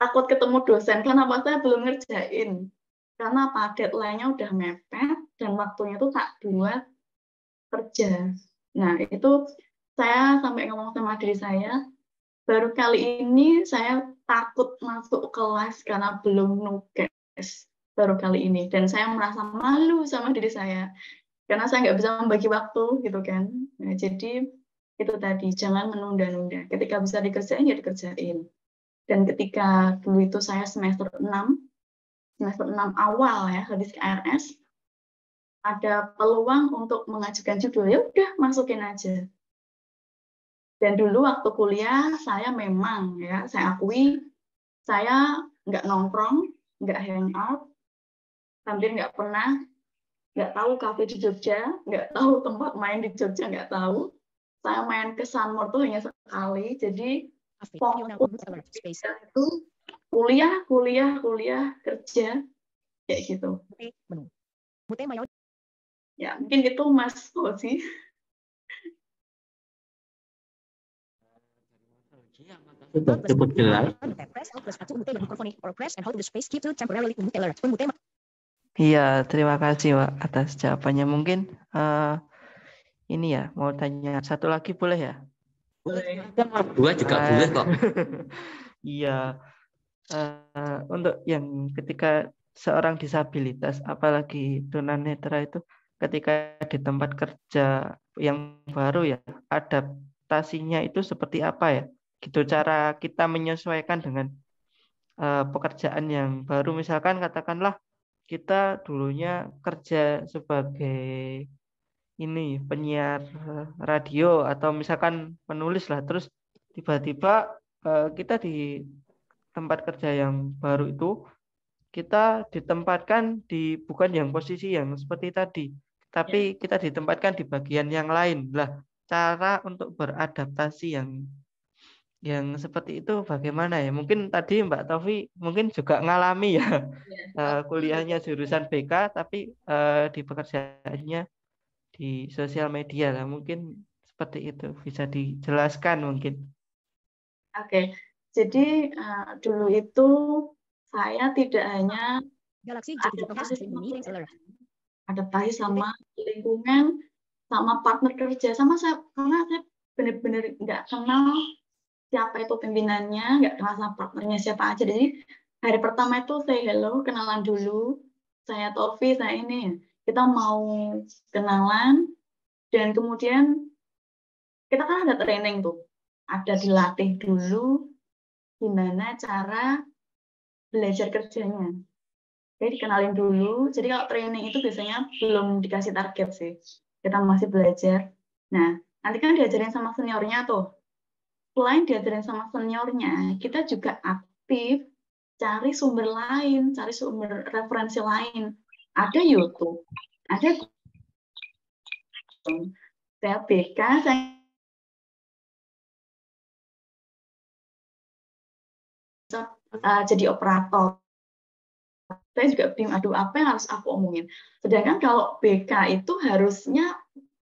Speaker 2: Takut ketemu dosen, kenapa saya belum ngerjain. Karena apa? Deadline-nya udah mepet, dan waktunya tuh tak buat kerja. Nah, itu saya sampai ngomong sama diri saya, baru kali ini saya takut masuk kelas karena belum nugas. Baru kali ini. Dan saya merasa malu sama diri saya. Karena saya nggak bisa membagi waktu, gitu kan. Nah, jadi itu tadi, jangan menunda-nunda. Ketika bisa dikerjain, ya dikerjain. Dan ketika dulu itu saya semester 6 awal ya, habis KRS, ada peluang untuk mengajukan judul, ya udah masukin aja. Dan dulu waktu kuliah, saya memang ya, saya akui, saya nggak nongkrong, nggak hangout, hampir nggak pernah, nggak tahu kafe di Jogja, nggak tahu tempat main di Jogja, nggak tahu. Saya main ke Sunmore tuh hanya sekali, jadi fokus itu kuliah, kerja, kayak gitu. Ya, mungkin itu Mas Fauzi.
Speaker 1: Sudah cukup jelas.
Speaker 3: Iya, terima kasih Pak atas jawabannya. Mungkin ini ya, mau tanya satu lagi boleh ya?
Speaker 1: Dua juga boleh kok.
Speaker 3: Iya, untuk yang ketika seorang disabilitas, apalagi tunanetra itu, ketika di tempat kerja yang baru ya, adaptasinya itu seperti apa ya? Gitu cara kita menyesuaikan dengan pekerjaan yang baru. Misalkan katakanlah kita dulunya kerja sebagai ini penyiar radio atau misalkan penulis lah, terus tiba-tiba kita di tempat kerja yang baru itu kita ditempatkan di bukan yang posisi yang seperti tadi, tapi kita ditempatkan di bagian yang lain lah. Cara untuk beradaptasi yang seperti itu bagaimana ya? Mungkin tadi Mbak Taufik mungkin juga ngalami ya, kuliahnya jurusan BK tapi di pekerjaannya di sosial media lah. Mungkin seperti itu bisa dijelaskan mungkin.
Speaker 2: Oke, jadi dulu itu saya tidak hanya adaptasi sama lingkungan, sama partner kerja, sama saya, karena saya benar-benar nggak kenal siapa itu pimpinannya, nggak kenal sama partnernya siapa aja. Jadi hari pertama itu saya hello, kenalan dulu, saya Tofi, saya ini, kita mau kenalan, dan kemudian kita kan ada training tuh, ada dilatih dulu gimana cara belajar kerjanya. Jadi dikenalin dulu. Jadi kalau training itu biasanya belum dikasih target sih. Kita masih belajar. Nah, nanti kan diajarin sama seniornya tuh. Selain diajarin sama seniornya, kita juga aktif cari sumber lain, cari sumber referensi lain. Ada YouTube, ada saya BK, saya jadi operator. Saya juga bingung, aduh apa yang harus aku omongin. Sedangkan kalau BK itu harusnya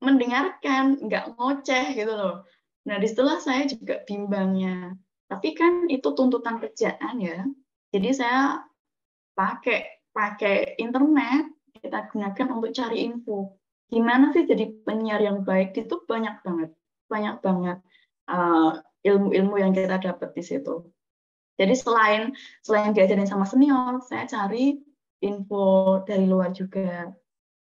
Speaker 2: mendengarkan, nggak ngoceh gitu loh. Nah, disitulah saya juga bimbangnya. Tapi kan itu tuntutan kerjaan ya. Jadi saya pakai internet, kita gunakan untuk cari info. Gimana sih jadi penyiar yang baik? Itu banyak banget ilmu-ilmu yang kita dapat di situ. Jadi selain diajarin sama senior, saya cari info dari luar juga,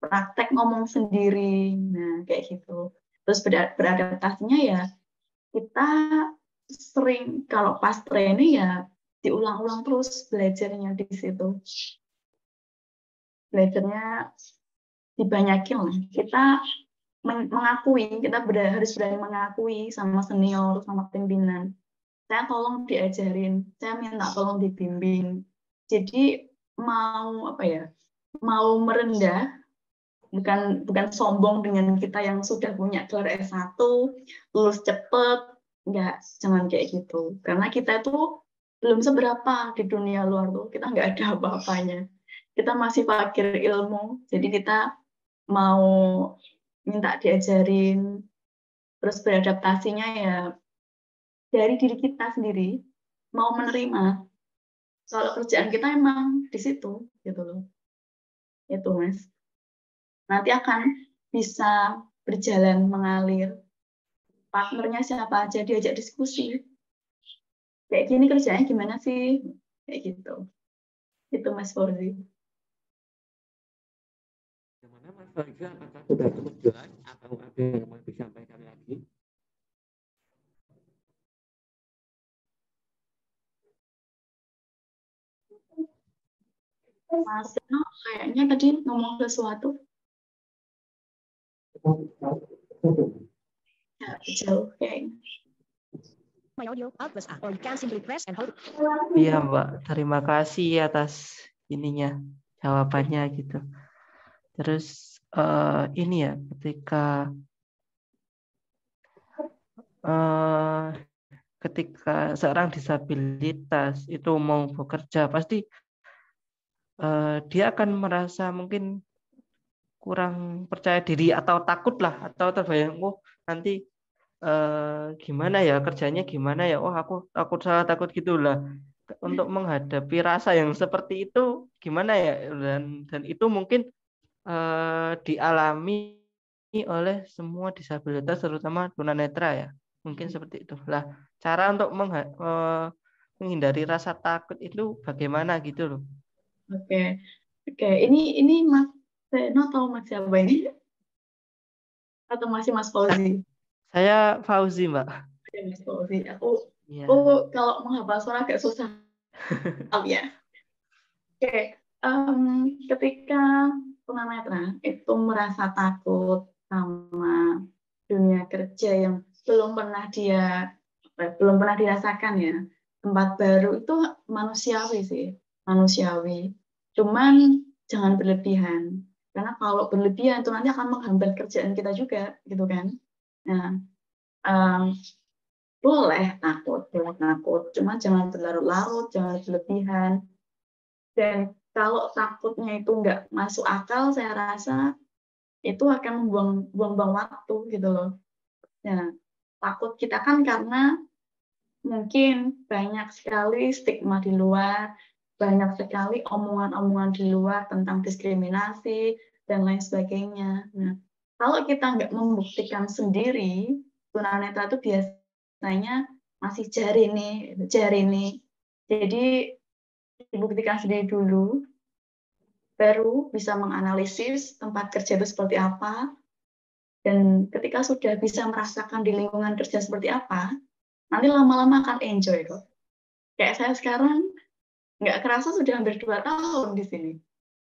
Speaker 2: praktek ngomong sendiri, nah kayak gitu. Terus beradaptasinya ya kita sering kalau pas training ya diulang-ulang terus belajarnya di situ. Belajarnya dibanyakin lah. Kita mengakui, kita harus berani mengakui sama senior, sama pimpinan. Saya tolong diajarin, saya minta tolong dibimbing. Jadi mau apa ya? Mau merendah, bukan sombong dengan kita yang sudah punya gelar S1, lulus cepet, enggak, jangan kayak gitu. Karena kita itu belum seberapa di dunia luar tuh, kita nggak ada apa-apanya. Kita masih fakir ilmu, jadi kita mau minta diajarin, terus beradaptasinya ya dari diri kita sendiri, mau menerima kalau kerjaan kita emang di situ gitu loh. Itu Mas. Nanti akan bisa berjalan mengalir. Partnernya siapa aja, diajak diskusi. Kayak gini kerjanya gimana sih? Kayak gitu. Itu Mas Forzi.
Speaker 1: Bagaimana Mas Forzi, apakah sudah cukup jelas atau ada yang mau disampaikan lagi?
Speaker 2: Mas Seno kayaknya tadi ngomong sesuatu. Ya, jauh kayaknya.
Speaker 3: Iya Mbak, terima kasih atas ininya jawabannya gitu. Terus ini ya ketika seorang disabilitas itu mau bekerja pasti dia akan merasa mungkin kurang percaya diri atau takut lah atau terbayang nanti gimana ya kerjanya gimana ya, oh aku takut salah takut gitulah. Untuk menghadapi rasa yang seperti itu gimana ya, dan itu mungkin dialami oleh semua disabilitas terutama tunanetra ya, mungkin seperti itu lah. Cara untuk menghindari rasa takut itu bagaimana gitu loh.
Speaker 2: Oke. Ini Mas Seno atau Mas siapa ini? Atau masih Mas Fauzi?
Speaker 3: Saya Fauzi, Mbak.
Speaker 2: Ya, Mas Fauzi. Aku
Speaker 3: Iya.
Speaker 2: kalau menghafal suara agak susah. Ya. Oke. Ketika tunanetra itu merasa takut sama dunia kerja yang belum pernah dirasakan ya, tempat baru itu manusiawi sih, manusiawi. Cuman jangan berlebihan, karena kalau berlebihan itu nanti akan menghambat kerjaan kita juga, gitu kan. Nah, boleh takut, cuma jangan berlarut-larut, jangan berlebihan. Dan kalau takutnya itu nggak masuk akal, saya rasa itu akan buang-buang waktu gitu loh. Nah, takut kita kan karena mungkin banyak sekali stigma di luar, banyak sekali omongan-omongan di luar tentang diskriminasi, dan lain sebagainya. Nah, kalau kita nggak membuktikan sendiri, tunanetra itu biasanya masih jari nih. Jadi, dibuktikan sendiri dulu, baru bisa menganalisis tempat kerja itu seperti apa, dan ketika sudah bisa merasakan di lingkungan kerja seperti apa, nanti lama-lama akan enjoy kok. Kayak saya sekarang, nggak kerasa sudah hampir 2 tahun di sini.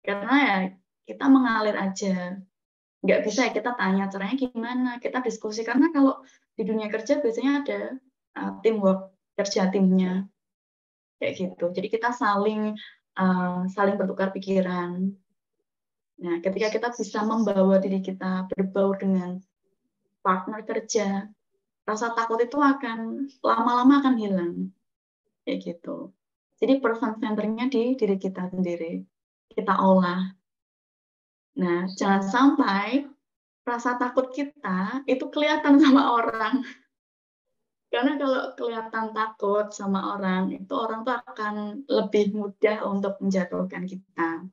Speaker 2: Karena ya kita mengalir aja. Nggak bisa ya kita tanya caranya gimana, kita diskusi. Karena kalau di dunia kerja biasanya ada teamwork, kerja timnya. Kayak gitu. Jadi kita saling bertukar pikiran. Nah, ketika kita bisa membawa diri kita berbaur dengan partner kerja, rasa takut itu akan lama-lama akan hilang. Kayak gitu. Jadi person center-nya di diri kita sendiri. Kita olah. Nah, jangan sampai rasa takut kita itu kelihatan sama orang. Karena kalau kelihatan takut sama orang, itu orang tuh akan lebih mudah untuk menjatuhkan kita.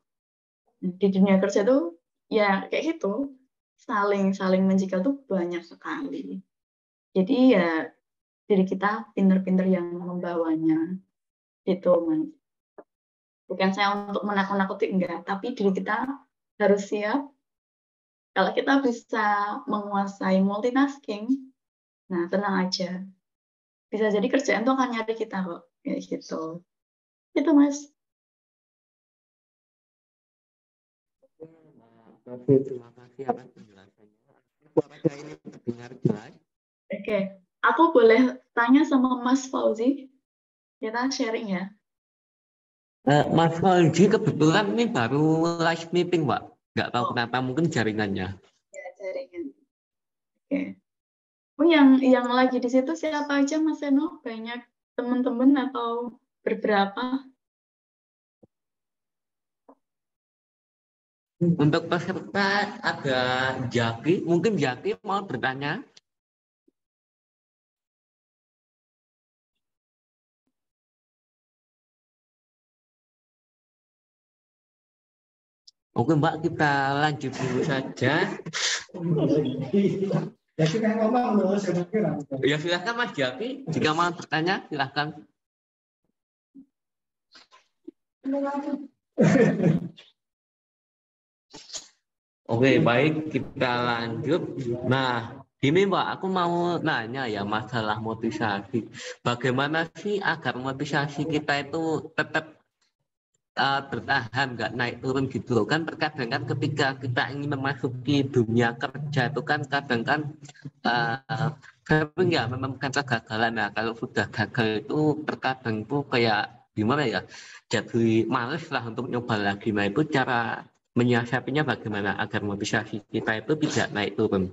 Speaker 2: Di dunia kerja tuh ya kayak gitu. Saling menjigal tuh banyak sekali. Jadi ya diri kita pinter-pinter yang membawanya. Itu, Mas. Bukan saya untuk menakut-nakuti, enggak. Tapi diri kita harus siap. Kalau kita bisa menguasai multitasking, nah tenang aja. Bisa jadi kerjaan tuh akan nyari kita kok. Kayak gitu. Itu, Mas.
Speaker 1: Terima kasih atas penjelasannya. Suara saya ini terdengar jelas.
Speaker 2: Oke. Aku boleh tanya sama Mas Fauzi? Kita sharing ya.
Speaker 1: Mas Fauzi kebetulan ini baru live meeting, Pak. Nggak tahu kenapa, mungkin jaringannya.
Speaker 2: Ya, jaringan. Oke. Oh, yang lagi di situ siapa aja, Mas Seno? Banyak teman-teman atau beberapa?
Speaker 1: Untuk peserta ada Jaki, mungkin Jaki mau bertanya. Oke Mbak, kita lanjut dulu saja. Ya silahkan Mas Jaki, jika mau bertanya silahkan. Oke, baik, kita lanjut. Nah, ini Mbak, aku mau nanya ya masalah motivasi. Bagaimana sih agar motivasi kita itu tetap bertahan, nggak naik turun gitu loh. Kan terkadang kan ketika kita ingin memasuki dunia kerja itu kan kadang kan sering ya menemukan kegagalan. Nah, kalau sudah gagal itu terkadang itu kayak gimana ya, jadi males lah untuk nyoba lagi. Nah, itu cara menyiasatinya bagaimana agar motivasi kita itu tidak naik turun?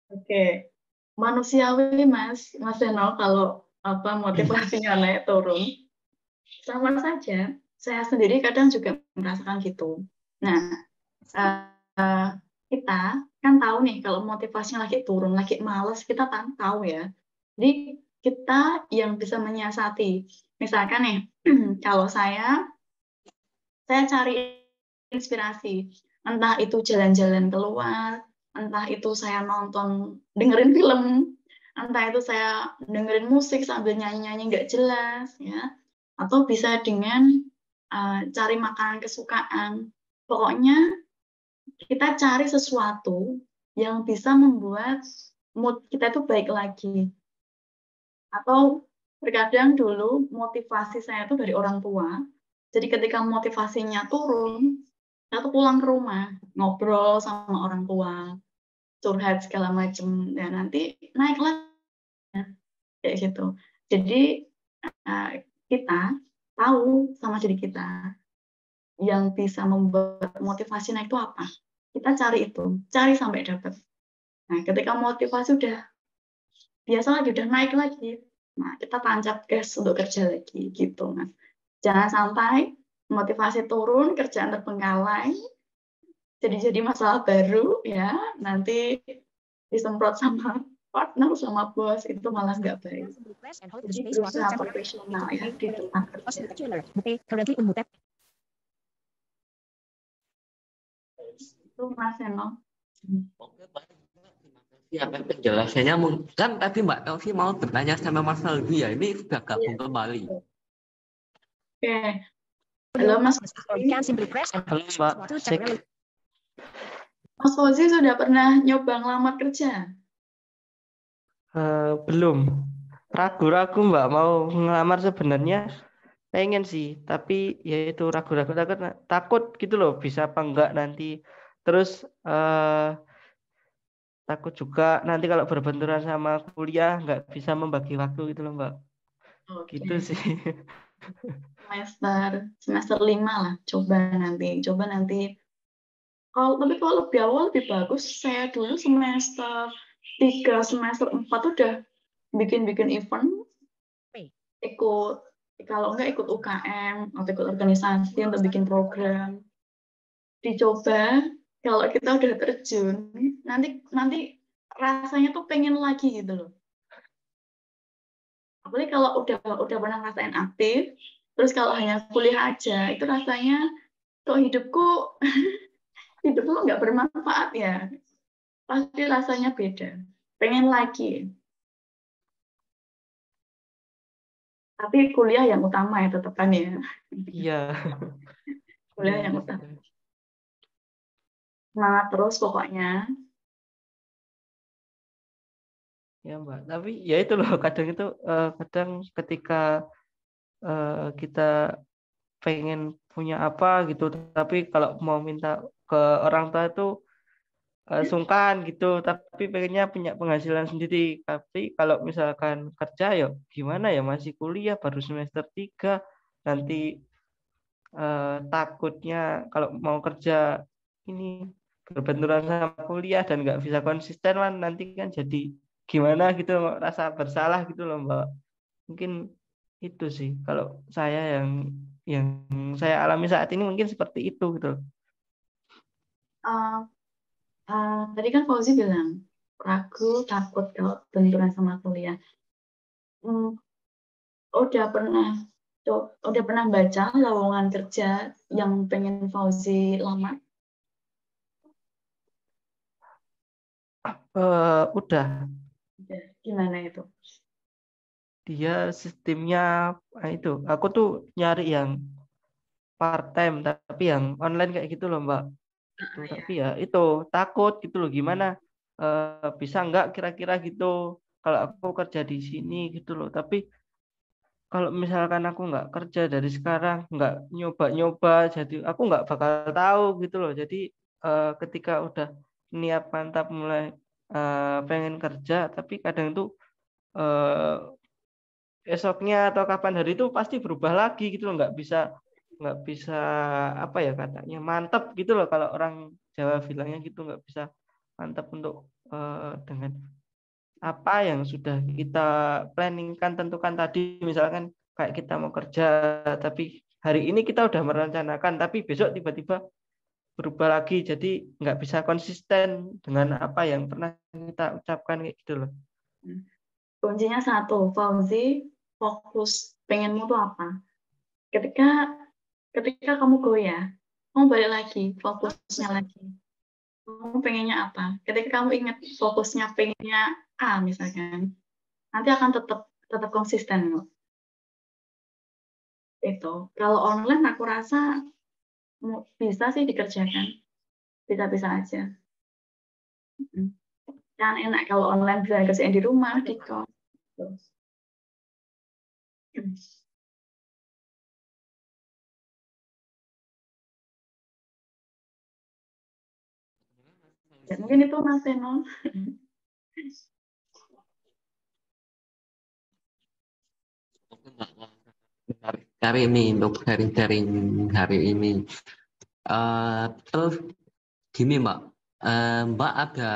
Speaker 2: Oke, manusiawi Mas Seno kalau motivasinya naik turun. Sama saja, saya sendiri kadang juga merasakan gitu. Nah, kita kan tahu nih kalau motivasinya lagi turun, lagi males, kita tahu ya. Jadi kita yang bisa menyiasati. Misalkan nih, kalau saya cari inspirasi. Entah itu jalan-jalan keluar, entah itu saya dengerin film, entah itu saya dengerin musik sambil nyanyi-nyanyi nggak jelas, ya. Atau bisa dengan cari makanan kesukaan. Pokoknya kita cari sesuatu yang bisa membuat mood kita itu baik lagi. Atau terkadang dulu motivasi saya itu dari orang tua. Jadi ketika motivasinya turun, saya tuh pulang ke rumah, ngobrol sama orang tua, curhat segala macam, ya nanti naik lagi kayak gitu. Jadi kita tahu sama diri kita yang bisa membuat motivasi naik itu apa. Kita cari itu, cari sampai dapat. Nah, ketika motivasi udah biasa lagi, udah naik lagi, nah kita tancap gas untuk kerja lagi gitu, Mas. Jangan sampai motivasi turun, kerjaan terbengkalai, jadi masalah baru ya, nanti disemprot sama partner, sama bos, itu malah nggak baik. Jadi berusaha profesional ya di tempat kerja. Itu Mas Eno.
Speaker 1: Oke, baik. Ya, penjelasannya kan tadi Mbak Taufi mau bertanya sama Mas Aldi ya, ini sudah gabung kembali.
Speaker 2: Oke. Halo Mas Fauzi.
Speaker 3: Halo Mbak, cek.
Speaker 2: Mas Fauzi sudah pernah nyoba ngelamar kerja?
Speaker 3: Belum. Ragu-ragu Mbak mau ngelamar sebenarnya. Pengen sih, tapi ya itu ragu-ragu takut gitu loh, bisa apa enggak nanti. Terus takut juga nanti kalau berbenturan sama kuliah nggak bisa membagi waktu gitu loh Mbak.
Speaker 2: Oke.
Speaker 3: Gitu sih.
Speaker 2: semester 5 lah, coba nanti. Tapi kalau lebih awal lebih bagus. Saya dulu semester 3, semester 4 udah bikin event, ikut, kalau enggak ikut UKM atau ikut organisasi untuk bikin program. Dicoba, kalau kita udah terjun, nanti rasanya tuh pengen lagi gitu loh. Apalagi kalau udah pernah ngerasain aktif, terus kalau hanya kuliah aja, itu rasanya kok hidupku nggak bermanfaat ya. Pasti rasanya beda. Pengen lagi. Tapi kuliah yang utama ya tetap kan ya.
Speaker 3: Iya.
Speaker 2: Kuliah yang utama. Semangat terus pokoknya.
Speaker 3: Ya Mbak, tapi ya itu loh kadang ketika kita pengen punya apa gitu, tapi kalau mau minta ke orang tua itu sungkan gitu, tapi pengennya punya penghasilan sendiri. Tapi kalau misalkan kerja ya gimana ya, masih kuliah baru semester 3, nanti takutnya kalau mau kerja ini berbenturan sama kuliah dan nggak bisa konsisten kan, nanti kan jadi gimana gitu, rasa bersalah gitu loh Mbak. Mungkin itu sih kalau saya yang saya alami saat ini mungkin seperti itu gitu.
Speaker 2: Tadi kan Fauzi bilang ragu, takut kalau benturan sama kuliah. Udah pernah baca lowongan kerja yang pengen Fauzi lamar?
Speaker 3: Udah.
Speaker 2: Gimana itu?
Speaker 3: Dia sistemnya itu. Aku tuh nyari yang part time tapi yang online kayak gitu loh Mbak. Gitu. Tapi ya itu takut gitu loh, gimana bisa nggak kira-kira gitu kalau aku kerja di sini gitu loh. Tapi kalau misalkan aku nggak kerja dari sekarang, nggak nyoba-nyoba, jadi aku nggak bakal tahu gitu loh. Jadi ketika udah niat mantap mulai pengen kerja, tapi kadang tuh esoknya atau kapan hari itu pasti berubah lagi gitu loh, nggak bisa apa ya katanya mantap gitu loh, kalau orang Jawa bilangnya gitu, nggak bisa mantap untuk dengan apa yang sudah kita planningkan, tentukan tadi, misalkan kayak kita mau kerja tapi hari ini kita udah merencanakan tapi besok tiba-tiba berubah lagi, jadi nggak bisa konsisten dengan apa yang pernah kita ucapkan kayak gitu loh.
Speaker 2: Kuncinya satu, Fauzi, fokus pengenmu tuh apa? Ketika kamu goyah, kamu balik lagi, fokusnya lagi. Kamu pengennya apa? Ketika kamu ingat fokusnya pengennya A misalkan, nanti akan tetap konsisten loh. Itu. Kalau online aku rasa bisa sih dikerjakan. Bisa-bisa aja. Kan enak kalau online bisa kerjain di rumah, di kos. Ya, mungkin itu Mas Seno.
Speaker 1: Hari ini untuk sharing-sharing hari ini. Terus gini Mbak, Mbak ada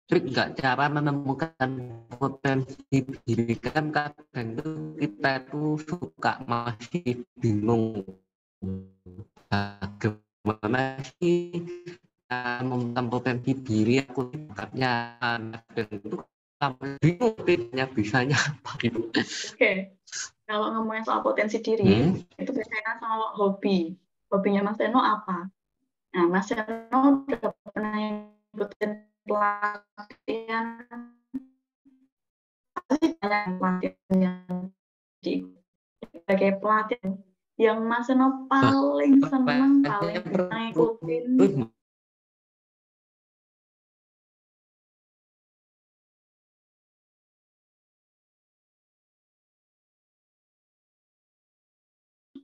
Speaker 1: trik nggak cara menemukan potensi diri? Kan kadang itu kita itu suka masih bingung bagaimana sih menemukan potensi diri aku bakatnya, dan itu sampai bingung tipsnya bisanya apa gitu.
Speaker 2: Oke. Kalau ngomongin soal potensi diri, itu biasanya soal hobi. Hobinya Mas Seno apa? Nah, Mas Seno udah pernah ikutin pelatihan, pasti banyak pelatihan yang sebagai pelatihan yang Mas Seno paling senang, paling bisa ngikutin.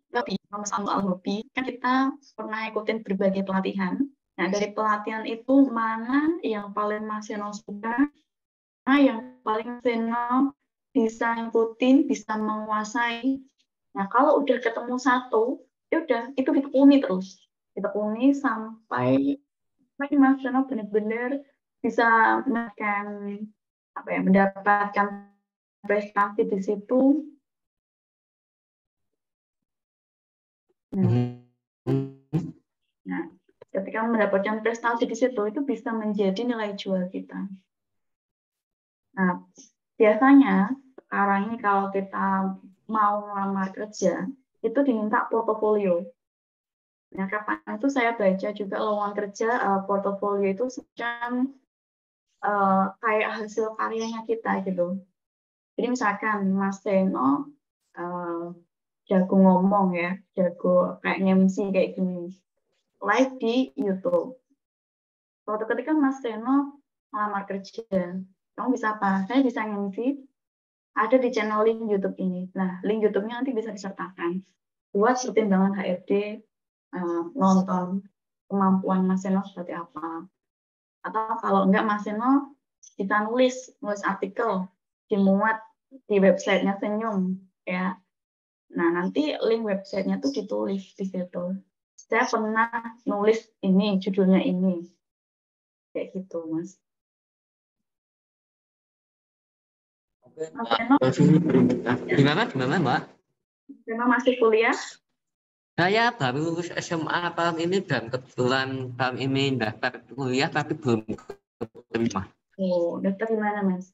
Speaker 2: Tapi soal hobi, kan kita pernah ikutin berbagai pelatihan. Nah, dari pelatihan itu mana yang paling Mas Seno suka, mana yang paling Mas Seno bisa ngikutin, bisa menguasai. Nah, kalau udah ketemu satu, ya udah itu ditekuni terus. Ditekuni sampai Mas Seno benar-benar bisa mendapatkan prestasi di situ. Nah, ketika mendapatkan prestasi di situ, itu bisa menjadi nilai jual kita. Nah, biasanya sekarang ini kalau kita mau melamar kerja, itu diminta portofolio. Nah, kapan itu saya baca juga lowongan kerja, portofolio itu semacam kayak hasil karyanya kita gitu. Jadi misalkan Mas Seno jago ngomong ya, jago kayak MC kayak gini, live di YouTube. Suatu ketika Mas Seno melamar kerja, kamu bisa apa? Saya bisa MC, ada di channel link YouTube ini. Nah, link YouTube-nya nanti bisa disertakan buat pertimbangan HRD nonton kemampuan Mas Seno seperti apa. Atau kalau enggak, Mas Seno bisa nulis artikel, dimuat di websitenya Senyum ya. Nah, nanti link websitenya tuh ditulis di situ. Saya pernah nulis ini, judulnya ini. Kayak gitu, Mas.
Speaker 1: Gimana, Mbak?
Speaker 2: Memang masih kuliah?
Speaker 1: Saya baru lulus SMA tahun ini dan kebetulan tahun ini daftar kuliah tapi belum keterima.
Speaker 2: Oh, daftar di mana, Mas?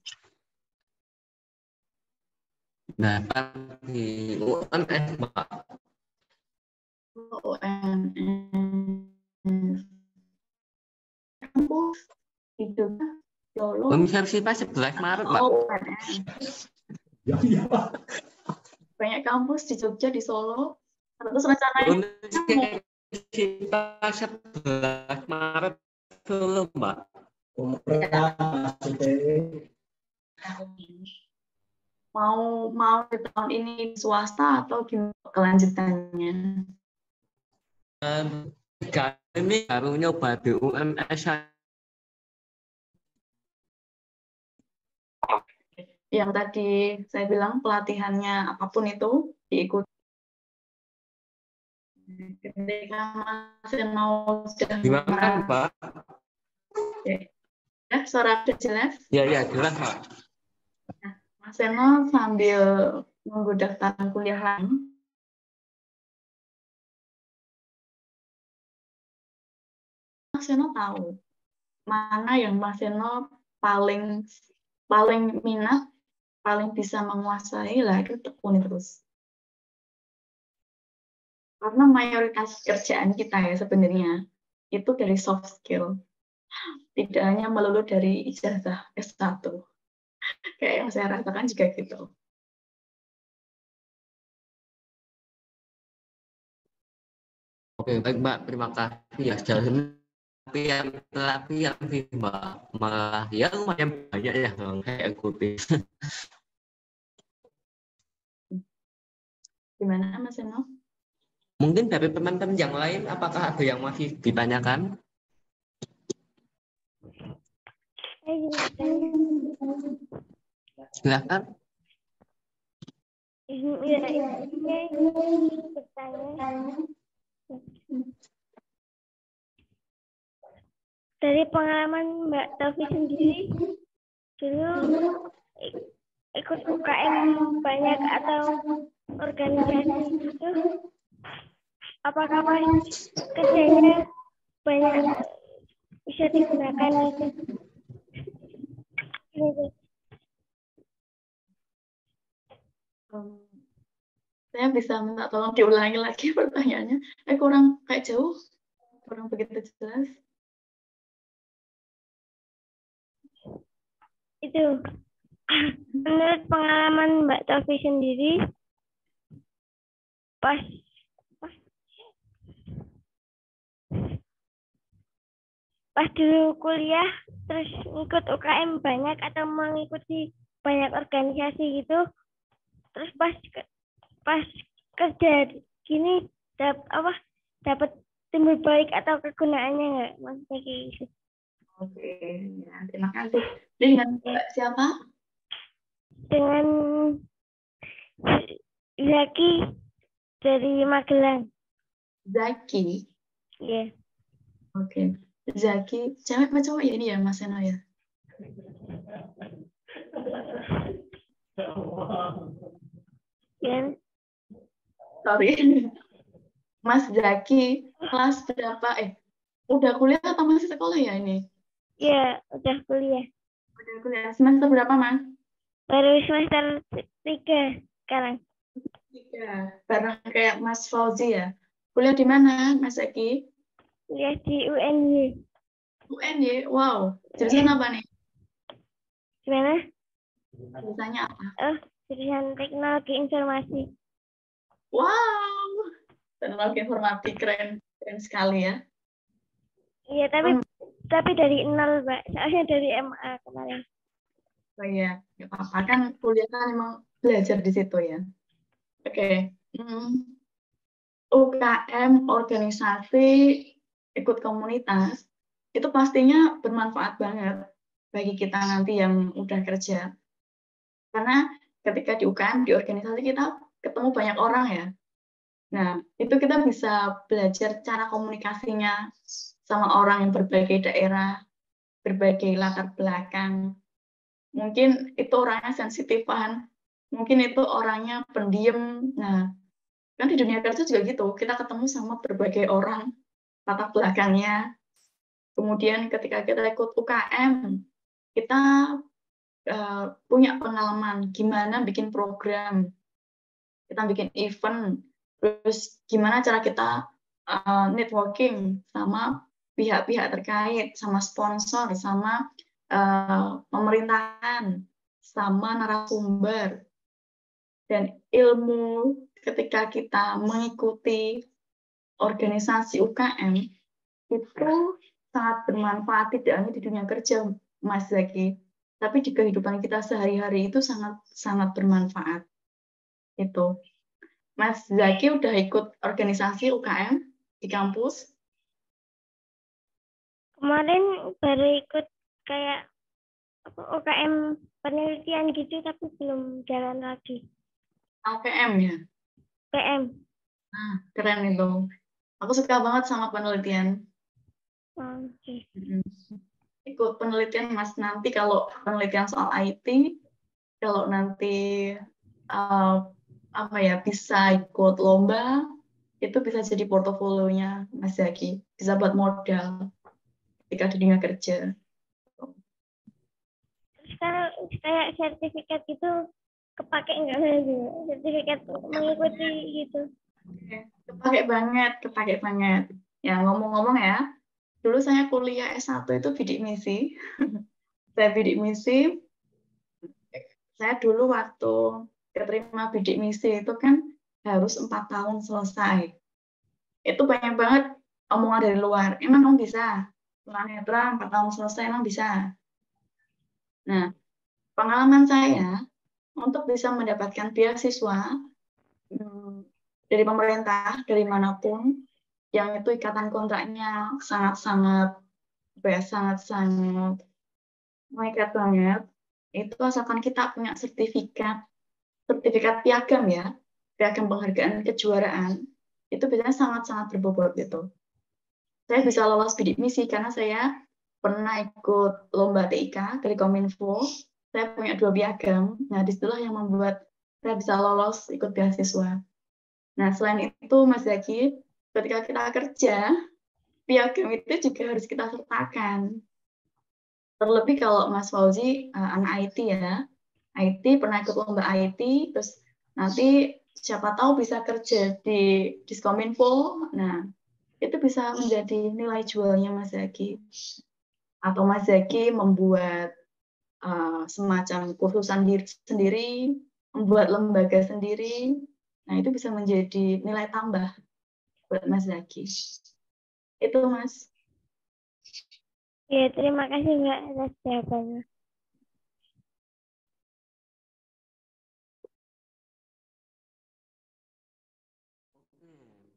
Speaker 1: Daftar di UNS, Mbak.
Speaker 2: UNS. Kampus itu Solo.
Speaker 1: Universitas 11 Maret, Mbak.
Speaker 2: Banyak kampus di Jogja, di Solo. Terus rencananya
Speaker 1: Universitas 11 Maret Solo, Mbak.
Speaker 2: Mau di tahun ini swasta atau gimana kelanjutannya?
Speaker 1: Ini baru nyoba di UMS.
Speaker 2: Yang tadi saya bilang pelatihannya apapun itu diikuti. Ketika masih mau
Speaker 1: Gimana, Mbak?
Speaker 2: Ya, suara jelas?
Speaker 1: Ya, jelas, Pak.
Speaker 2: Nah, Mas Seno sambil nunggu daftaran kuliah lain, Mas Seno tahu mana yang Mas Seno paling minat, paling bisa menguasai, lah itu tekuni terus. Karena mayoritas kerjaan kita ya sebenarnya itu dari soft skill. Tidak hanya melulu dari ijazah S1. Kayak yang saya rasakan juga gitu.
Speaker 1: Oke, baik Mbak, terima kasih ya. Sejauh ini pelatihan sih Mbak, malah ya lumayan banyak ya yang saya ikuti.
Speaker 2: Gimana Mas Seno?
Speaker 1: Mungkin dari teman-teman yang lain, apakah ada yang masih ditanyakan? Silakan.
Speaker 4: Dari pengalaman Mbak Taufik sendiri, dulu ikut UKM banyak atau organisasi gitu, apakah kerjanya banyak bisa digunakan itu?
Speaker 2: Saya bisa minta tolong diulangi lagi pertanyaannya. Kurang kayak jauh, kurang begitu jelas.
Speaker 4: Itu menurut pengalaman Mbak Taufik sendiri, pas dulu kuliah terus ikut UKM banyak atau mengikuti banyak organisasi gitu, terus pas kerja gini dapat timbul baik atau kegunaannya nggak, maksudnya kayak gitu.
Speaker 2: Oke, ya, terima kasih. Dengan siapa?
Speaker 4: Dengan Zaki dari Magelang.
Speaker 2: Zaki.
Speaker 4: Iya.
Speaker 2: Oke. Zaki, cewek apa cowok ya ini ya Mas Seno ya?
Speaker 4: Ya.
Speaker 2: Sorry. Mas Zaki, kelas berapa? Udah kuliah atau masih sekolah ya ini?
Speaker 4: Iya, udah kuliah.
Speaker 2: Udah kuliah. Semester berapa, Mas?
Speaker 4: Baru semester 3 sekarang.
Speaker 2: 3. Bareng kayak Mas Fauzi ya. Kuliah di mana, Mas Zaki?
Speaker 4: Kuliah di UNY.
Speaker 2: UNY? Wow. Jurusan apa nih?
Speaker 4: Gimana?
Speaker 2: Jurusannya apa?
Speaker 4: Jurusan teknologi informasi.
Speaker 2: Wow. Teknologi informasi keren sekali ya.
Speaker 4: Iya, tapi dari nol, Mbak. Soalnya dari MA kemarin.
Speaker 2: Oh iya, nggak apa-apa. Kan kuliah kan emang belajar di situ ya. Oke. UKM, organisasi, ikut komunitas, itu pastinya bermanfaat banget bagi kita nanti yang udah kerja. Karena ketika di UKM, di organisasi kita ketemu banyak orang ya. Nah, itu kita bisa belajar cara komunikasinya sama orang yang berbagai daerah, berbagai latar belakang. Mungkin itu orangnya sensitifan, mungkin itu orangnya pendiam. Nah, kan di dunia kerja juga gitu, kita ketemu sama berbagai orang, latar belakangnya. Kemudian ketika kita ikut UKM, kita punya pengalaman gimana bikin program, kita bikin event, terus gimana cara kita networking sama pihak-pihak terkait, sama sponsor, sama pemerintahan, sama narasumber. Dan ilmu ketika kita mengikuti organisasi UKM itu sangat bermanfaat, tidak hanya di dunia kerja, Mas Zaki, tapi di kehidupan kita sehari-hari itu sangat bermanfaat. Itu. Mas Zaki udah ikut organisasi UKM di kampus?
Speaker 4: Kemarin baru ikut kayak UKM penelitian gitu, tapi belum jalan lagi.
Speaker 2: LPM ya?
Speaker 4: PM.
Speaker 2: Nah, keren itu. Aku suka banget sama penelitian.
Speaker 4: Oke.
Speaker 2: Ikut penelitian Mas, nanti kalau penelitian soal IT, kalau nanti bisa ikut lomba, itu bisa jadi portofolionya Mas Zaki, bisa buat modal. ketika di dunia kerja.
Speaker 4: Terus kalau kayak sertifikat itu kepake nggak sih? Sertifikat mengikuti gitu.
Speaker 2: Kepake banget. Ya, ngomong-ngomong ya, dulu saya kuliah S1 itu bidik misi. Saya bidik misi, saya dulu waktu keterima bidik misi itu kan harus 4 tahun selesai. Itu banyak banget omongan dari luar. Emang kamu bisa? Tunanetra 4 tahun selesai, emang bisa? Nah, pengalaman saya untuk bisa mendapatkan beasiswa dari pemerintah, dari manapun, yang itu ikatan kontraknya sangat-sangat mengikat banget, itu asalkan kita punya sertifikat piagam ya, piagam penghargaan kejuaraan, itu biasanya sangat-sangat berbobot gitu. Saya bisa lolos bidik misi karena saya pernah ikut lomba TIK dari Kominfo, saya punya 2 piagam, nah disitulah yang membuat saya bisa lolos ikut beasiswa. Nah, selain itu, Mas Zaki, ketika kita kerja, piagam itu juga harus kita sertakan. Terlebih kalau Mas Fauzi, anak IT ya, IT, pernah ikut lomba IT, terus nanti siapa tahu bisa kerja di Diskominfo, nah, itu bisa menjadi nilai jualnya Mas Zaki. Atau Mas Zaki membuat semacam kursusan sendiri, membuat lembaga sendiri, nah itu bisa menjadi nilai tambah buat Mas Zaki. Itu Mas.
Speaker 4: Ya, terima kasih Mbak atas jawabannya.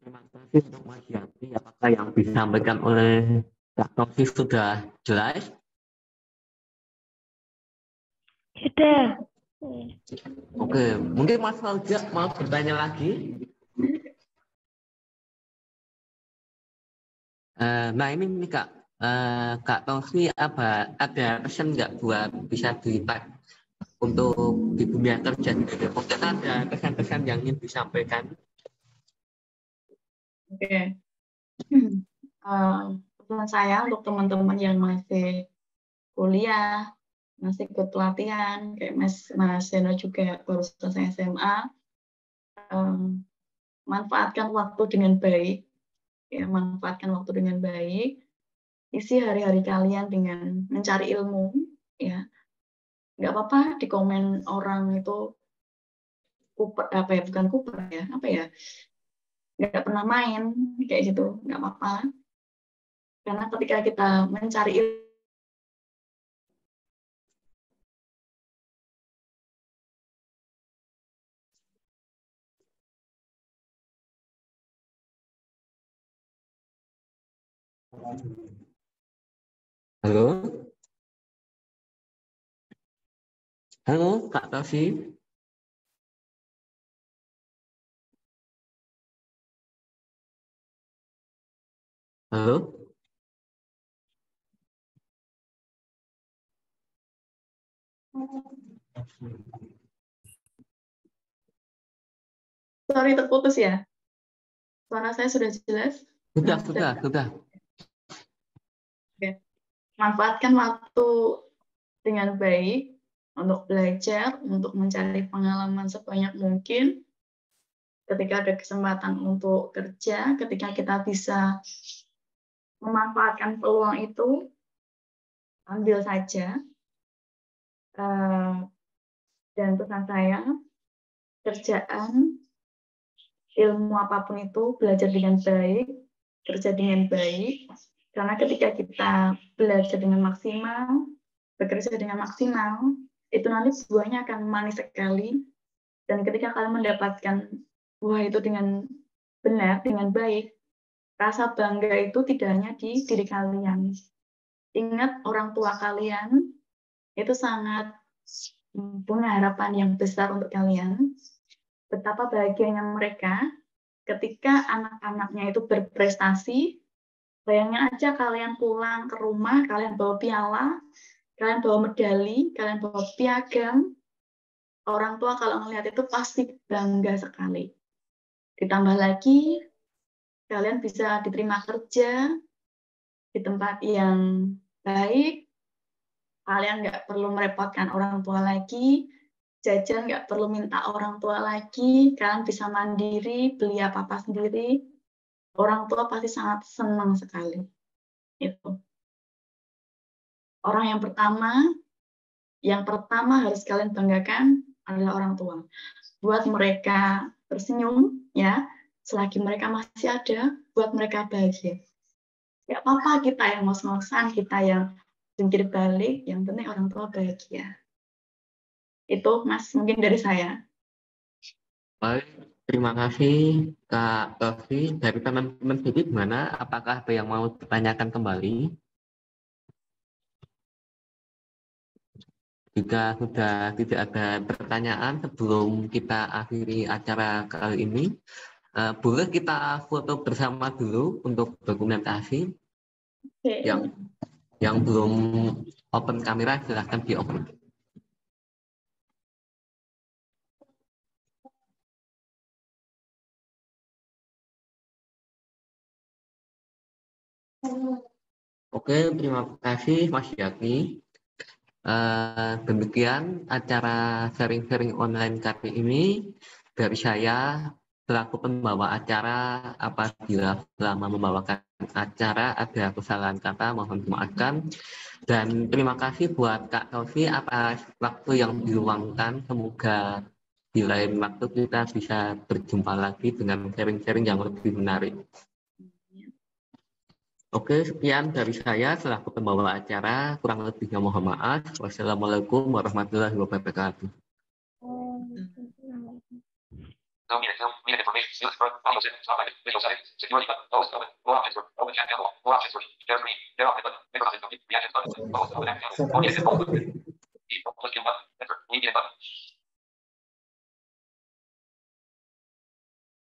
Speaker 1: Terima kasih untuk Mas Yanti. Apakah yang disampaikan oleh Kak Tosi sudah jelas?
Speaker 4: Sudah.
Speaker 1: Oke, mungkin Mas Fauzi mau bertanya lagi. Nah ini nih Kak, Kak Tosi ada pesan nggak buat bisa di-tag untuk di dunia kerja? Mungkin ada pesan-pesan yang ingin disampaikan.
Speaker 2: Oke. Pesan saya untuk teman-teman yang masih kuliah, masih ikut pelatihan, kayak Mas Seno juga baru selesai SMA, manfaatkan waktu dengan baik, ya, manfaatkan waktu dengan baik, isi hari-hari kalian dengan mencari ilmu, ya, nggak apa-apa di komen orang itu kuper, apa ya, bukan kuper ya, apa ya, nggak pernah main kayak gitu, nggak apa-apa, karena ketika kita mencari ilmu,
Speaker 1: Halo? Halo, Kak Tosi? Halo?
Speaker 2: sorry terputus ya, suara saya sudah jelas?
Speaker 1: Sudah.
Speaker 2: Oke. Manfaatkan waktu dengan baik untuk belajar, untuk mencari pengalaman sebanyak mungkin. Ketika ada kesempatan untuk kerja, ketika kita bisa memanfaatkan peluang itu, ambil saja. Dan pesan saya, kerjaan, ilmu apapun itu, belajar dengan baik, kerja dengan baik, karena ketika kita belajar dengan maksimal, bekerja dengan maksimal, itu nanti buahnya akan manis sekali, dan ketika kalian mendapatkan buah itu dengan benar, dengan baik, rasa bangga itu tidak hanya di diri kalian. Ingat, orang tua kalian itu sangat punya harapan yang besar untuk kalian. Betapa bahagianya mereka ketika anak-anaknya itu berprestasi. Bayangin aja kalian pulang ke rumah, kalian bawa piala, kalian bawa medali, kalian bawa piagam. Orang tua kalau melihat itu pasti bangga sekali. Ditambah lagi, kalian bisa diterima kerja, di tempat yang baik, kalian nggak perlu merepotkan orang tua lagi, jajan nggak perlu minta orang tua lagi, kalian bisa mandiri, beli apa-apa sendiri, orang tua pasti sangat senang sekali. Itu. Orang yang pertama harus kalian banggakan adalah orang tua. Buat mereka tersenyum, ya, selagi mereka masih ada, buat mereka bahagia. Gak apa-apa kita yang ngos-ngosan, kita yang jungkir balik, yang penting orang tua bahagia. Itu Mas mungkin dari saya.
Speaker 1: Baik, terima kasih Kak Tofi. Dari teman-teman sendiri gimana? Apakah ada yang mau ditanyakan kembali? Jika sudah tidak ada pertanyaan sebelum kita akhiri acara kali ini, boleh kita foto bersama dulu untuk dokumentasi.
Speaker 2: Oke.
Speaker 1: Yang belum open kamera silahkan di open. Oke, terima kasih Mas Yaki. Demikian acara sharing-sharing online kali ini dari saya selaku pembawa acara. Apabila selama membawakan acara ada kesalahan kata mohon dimaafkan, dan terima kasih buat Kak Tofi atas waktu yang diluangkan. Semoga di lain waktu kita bisa berjumpa lagi dengan sharing-sharing yang lebih menarik. Oke, sekian dari saya selaku pembawa acara. Kurang lebihnya mohon maaf. Wassalamualaikum warahmatullahi wabarakatuh.